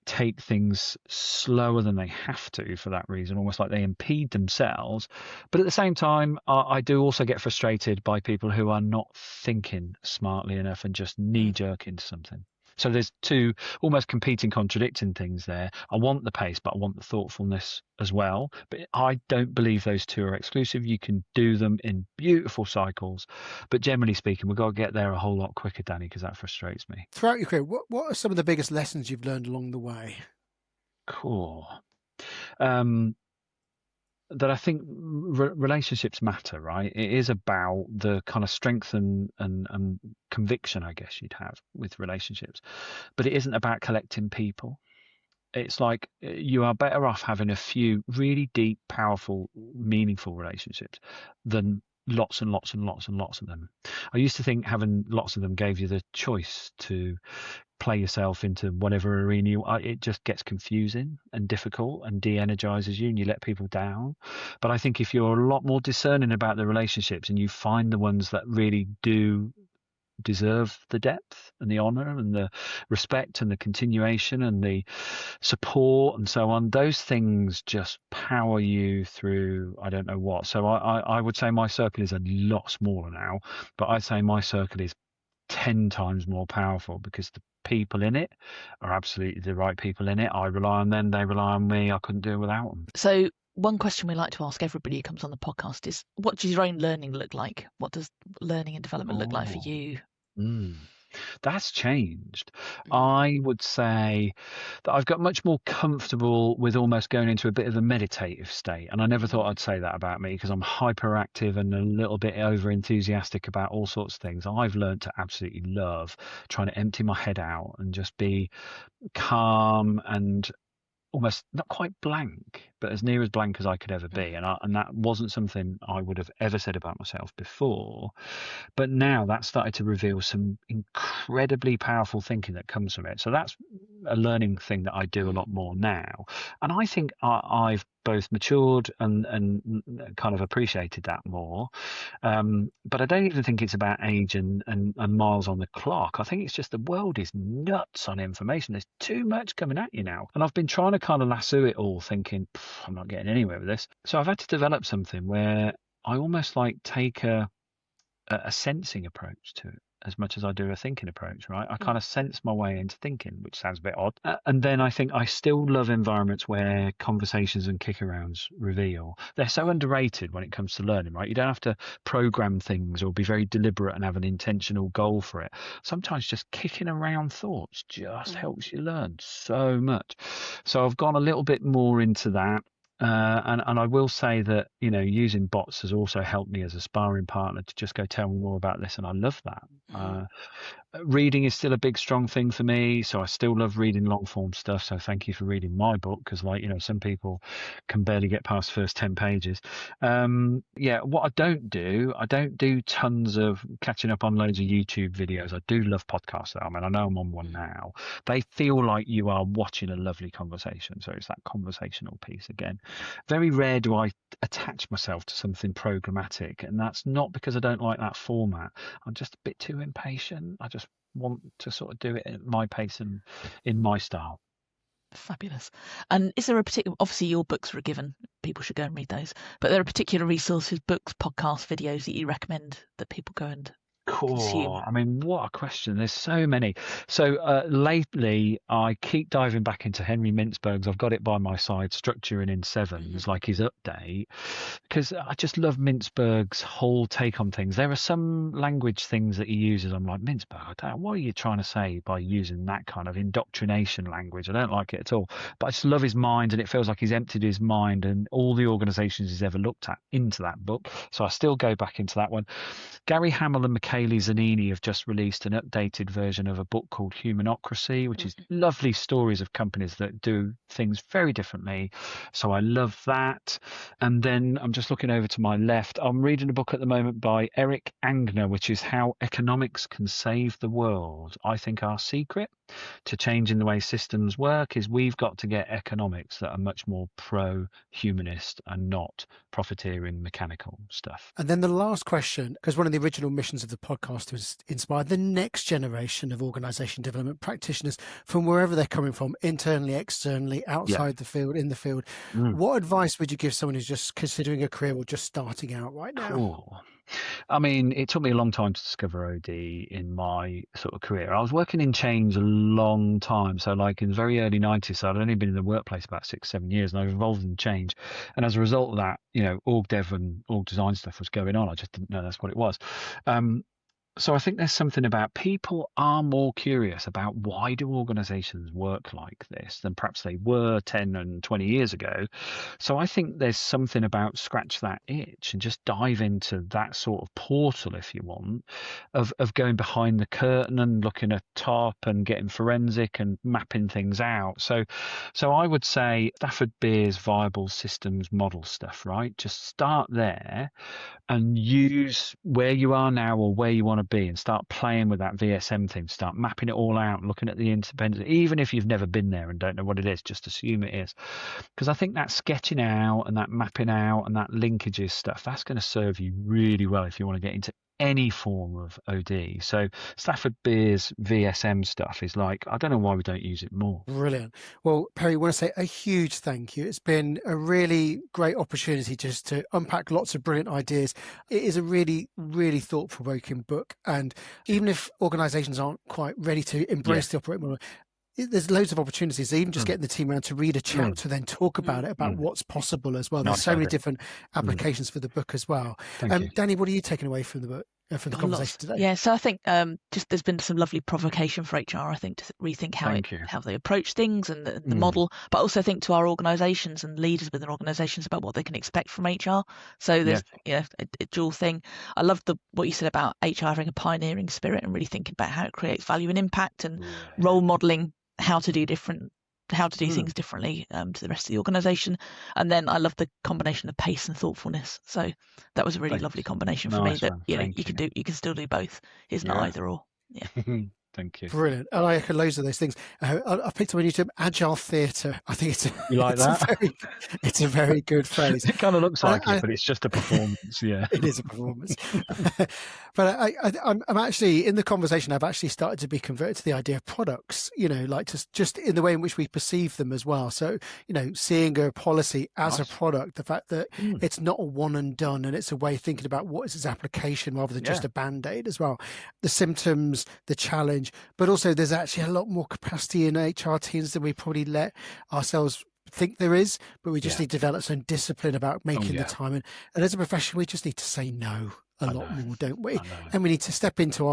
take things slower than they have to for that reason, almost like they impede themselves. But at the same time, I do also get frustrated by people who are not thinking smartly enough and just knee-jerk into something. So there's two almost competing, contradicting things there. I want the pace, but I want the thoughtfulness as well. But I don't believe those two are exclusive. You can do them in beautiful cycles. But generally speaking, we've got to get there a whole lot quicker, Danny, because that frustrates me. Throughout your career, what are some of the biggest lessons you've learned along the way? Cool. That I think relationships matter, right? It is about the kind of strength and conviction, I guess you'd have with relationships, but it isn't about collecting people. It's like you are better off having a few really deep, powerful, meaningful relationships than lots and lots and lots and lots of them. I used to think having lots of them gave you the choice to play yourself into whatever arena it just gets confusing and difficult and de-energizes you and you let people down. But I think if you're a lot more discerning about the relationships and you find the ones that really do deserve the depth and the honor and the respect and the continuation and the support and so on, those things just power you through I don't know what. So I would say my circle is a lot smaller now, but I'd say my circle is 10 times more powerful because the people in it are absolutely the right people in it. I rely on them, they rely on me. I couldn't do it without them. So one question we like to ask everybody who comes on the podcast is, what does your own learning look like? What does learning and development look like for you? That's changed. I would say that I've got much more comfortable with almost going into a bit of a meditative state. And I never thought I'd say that about me because I'm hyperactive and a little bit over enthusiastic about all sorts of things. I've learned to absolutely love trying to empty my head out and just be calm and almost not quite blank, but as near as blank as I could ever be. And that wasn't something I would have ever said about myself before. But now that started to reveal some incredibly powerful thinking that comes from it. So that's a learning thing that I do a lot more now. And I think I've both matured and kind of appreciated that more. But I don't even think it's about age and miles on the clock. I think it's just the world is nuts on information. There's too much coming at you now. And I've been trying to kind of lasso it all thinking, I'm not getting anywhere with this. So I've had to develop something where I almost like take a sensing approach to it as much as I do a thinking approach, right? I kind of sense my way into thinking, which sounds a bit odd. And then I think I still love environments where conversations and kick-arounds reveal. They're so underrated when it comes to learning, right? You don't have to program things or be very deliberate and have an intentional goal for it. Sometimes just kicking around thoughts just helps you learn so much. So I've gone a little bit more into that. And I will say that, using bots has also helped me as a sparring partner to just go tell me more about this. And I love that. reading is still a big, strong thing for me. So I still love reading long form stuff. So thank you for reading my book, because some people can barely get past the first 10 pages. What I don't do tons of catching up on loads of YouTube videos. I do love podcasts, though. I mean, I know I'm on one now. They feel like you are watching a lovely conversation. So it's that conversational piece again. Very rare do I attach myself to something programmatic, and that's not because I don't like that format. I'm just a bit too impatient. I just want to sort of do it at my pace and in my style. Fabulous. And is there a particular, obviously your books are a given, people should go and read those, but there are particular resources, books, podcasts, videos that you recommend that people go and consume? I mean, what a question. There's so many. So lately, I keep diving back into Henry Mintzberg's, I've got it by my side, Structuring in Sevens, like his update, because I just love Mintzberg's whole take on things. There are some language things that he uses. I'm like, Mintzberg, what are you trying to say by using that kind of indoctrination language? I don't like it at all. But I just love his mind, and it feels like he's emptied his mind and all the organizations he's ever looked at into that book. So I still go back into that one. Gary Hamel and Michele Zanini have just released an updated version of a book called Humanocracy, which is lovely stories of companies that do things very differently. So I love that. And then I'm just looking over to my left. I'm reading a book at the moment by Eric Angner, which is How Economics Can Save the World. I think our secret to changing the way systems work is we've got to get economics that are much more pro-humanist and not profiteering mechanical stuff. And then the last question, because one of the original missions of the podcast was inspire the next generation of organization development practitioners from wherever they're coming from, internally, externally, outside the field, in the field. What advice would you give someone who's just considering a career or just starting out right now? Cool. I mean, it took me a long time to discover OD in my sort of career. I was working in change a long time. So like in the very early 90s, so I'd only been in the workplace about 6-7 years, and I was involved in change. And as a result of that, OrgDev and org design stuff was going on. I just didn't know that's what it was. So I think there's something about people are more curious about why do organizations work like this than perhaps they were 10 and 20 years ago. So I think there's something about scratch that itch and just dive into that sort of portal, if you want, of going behind the curtain and looking at top and getting forensic and mapping things out. So I would say Stafford Beer's viable systems model stuff, right? Just start there and use where you are now or where you want to be and start playing with that VSM thing, start mapping it all out, looking at the independence. Even if you've never been there and don't know what it is, just assume it is. Because I think that sketching out and that mapping out and that linkages stuff, that's going to serve you really well if you want to get into any form of OD. So Stafford Beer's VSM stuff is like, I don't know why we don't use it more. Brilliant. Well, Perry, I want to say a huge thank you. It's been a really great opportunity just to unpack lots of brilliant ideas. It is a really, really thought-provoking book. And even if organizations aren't quite ready to embrace the operating model, there's loads of opportunities, even just getting the team around to read a chapter, then talk about it, about what's possible as well. There's so many different applications for the book as well. Danny, what are you taking away from the book, from the conversation today? Yeah, so I think just there's been some lovely provocation for HR, I think, to rethink how they approach things and the model, but also think to our organisations and leaders within organisations about what they can expect from HR. So there's a dual thing. I love what you said about HR having a pioneering spirit and really thinking about how it creates value and impact and role modelling how to do things differently to the rest of the organisation. And then I love the combination of pace and thoughtfulness. So that was a really lovely combination for me. That you can still do both. It's not either or. Yeah. Thank you. Brilliant. And I echo loads of those things. I picked up on YouTube, agile theatre. I think it's a very good phrase. It kind of looks like it, but it's just a performance. Yeah, it is a performance. But I'm actually in the conversation. I've actually started to be converted to the idea of products. Like just in the way in which we perceive them as well. So seeing a policy as a product, the fact that it's not a one and done, and it's a way of thinking about what is its application rather than just a band-aid as well. The symptoms, the challenge. But also there's actually a lot more capacity in HR teams than we probably let ourselves think there is, but we just need to develop some discipline about making the time. And as a profession, we just need to say no. a lot more, don't we? And we need to step into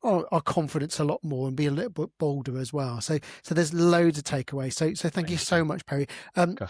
our confidence a lot more and be a little bit bolder as well. So there's loads of takeaways. So thank you so much, Perry.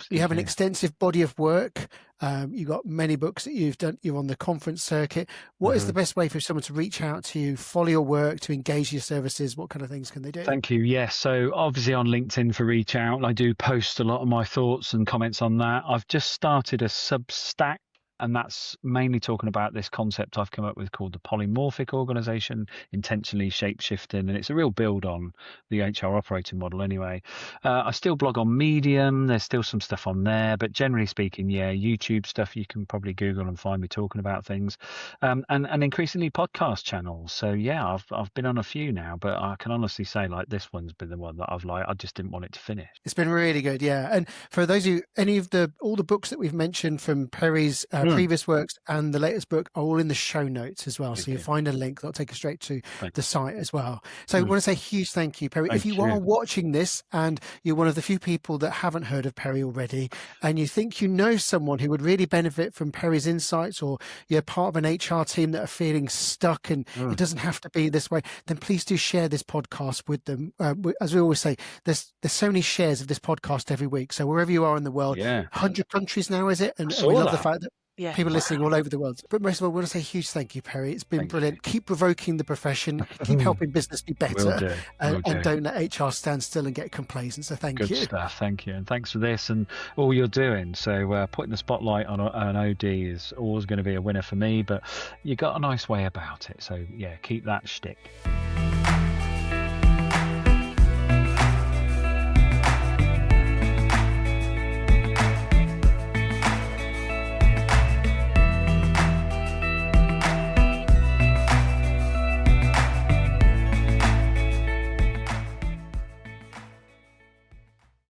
You have an extensive body of work. You've got many books that you've done. You're on the conference circuit. What is the best way for someone to reach out to you, follow your work, to engage your services? What kind of things can they do? Thank you. Yes. So obviously on LinkedIn for Reach Out, I do post a lot of my thoughts and comments on that. I've just started a Substack, and that's mainly talking about this concept I've come up with called the polymorphic organization, intentionally shape-shifting, and it's a real build on the HR operating model anyway. I still blog on Medium. There's still some stuff on there, but generally speaking, YouTube stuff, you can probably Google and find me talking about things, and increasingly podcast channels. So I've been on a few now, but I can honestly say like this one's been the one that I just didn't want it to finish. It's been really good, yeah. And for those of you, all the books that we've mentioned from Perry's previous works and the latest book are all in the show notes as well. So you'll find a link that'll take you straight to the site as well. So I want to say a huge thank you, Perry. If you are watching this and you're one of the few people that haven't heard of Perry already, and you think you know someone who would really benefit from Perry's insights, or you're part of an HR team that are feeling stuck and it doesn't have to be this way, then please do share this podcast with them. As we always say, there's so many shares of this podcast every week. So wherever you are in the world, 100 countries now, is it? And we love the fact that people listening all over the world. But most of all, I want to say a huge thank you, Perry. It's been brilliant. Keep provoking the profession. Keep helping business be better. And don't let HR stand still and get complacent. So thank you. Good stuff. Thank you. And thanks for this and all you're doing. So putting the spotlight on an OD is always going to be a winner for me, but you got a nice way about it. So keep that shtick.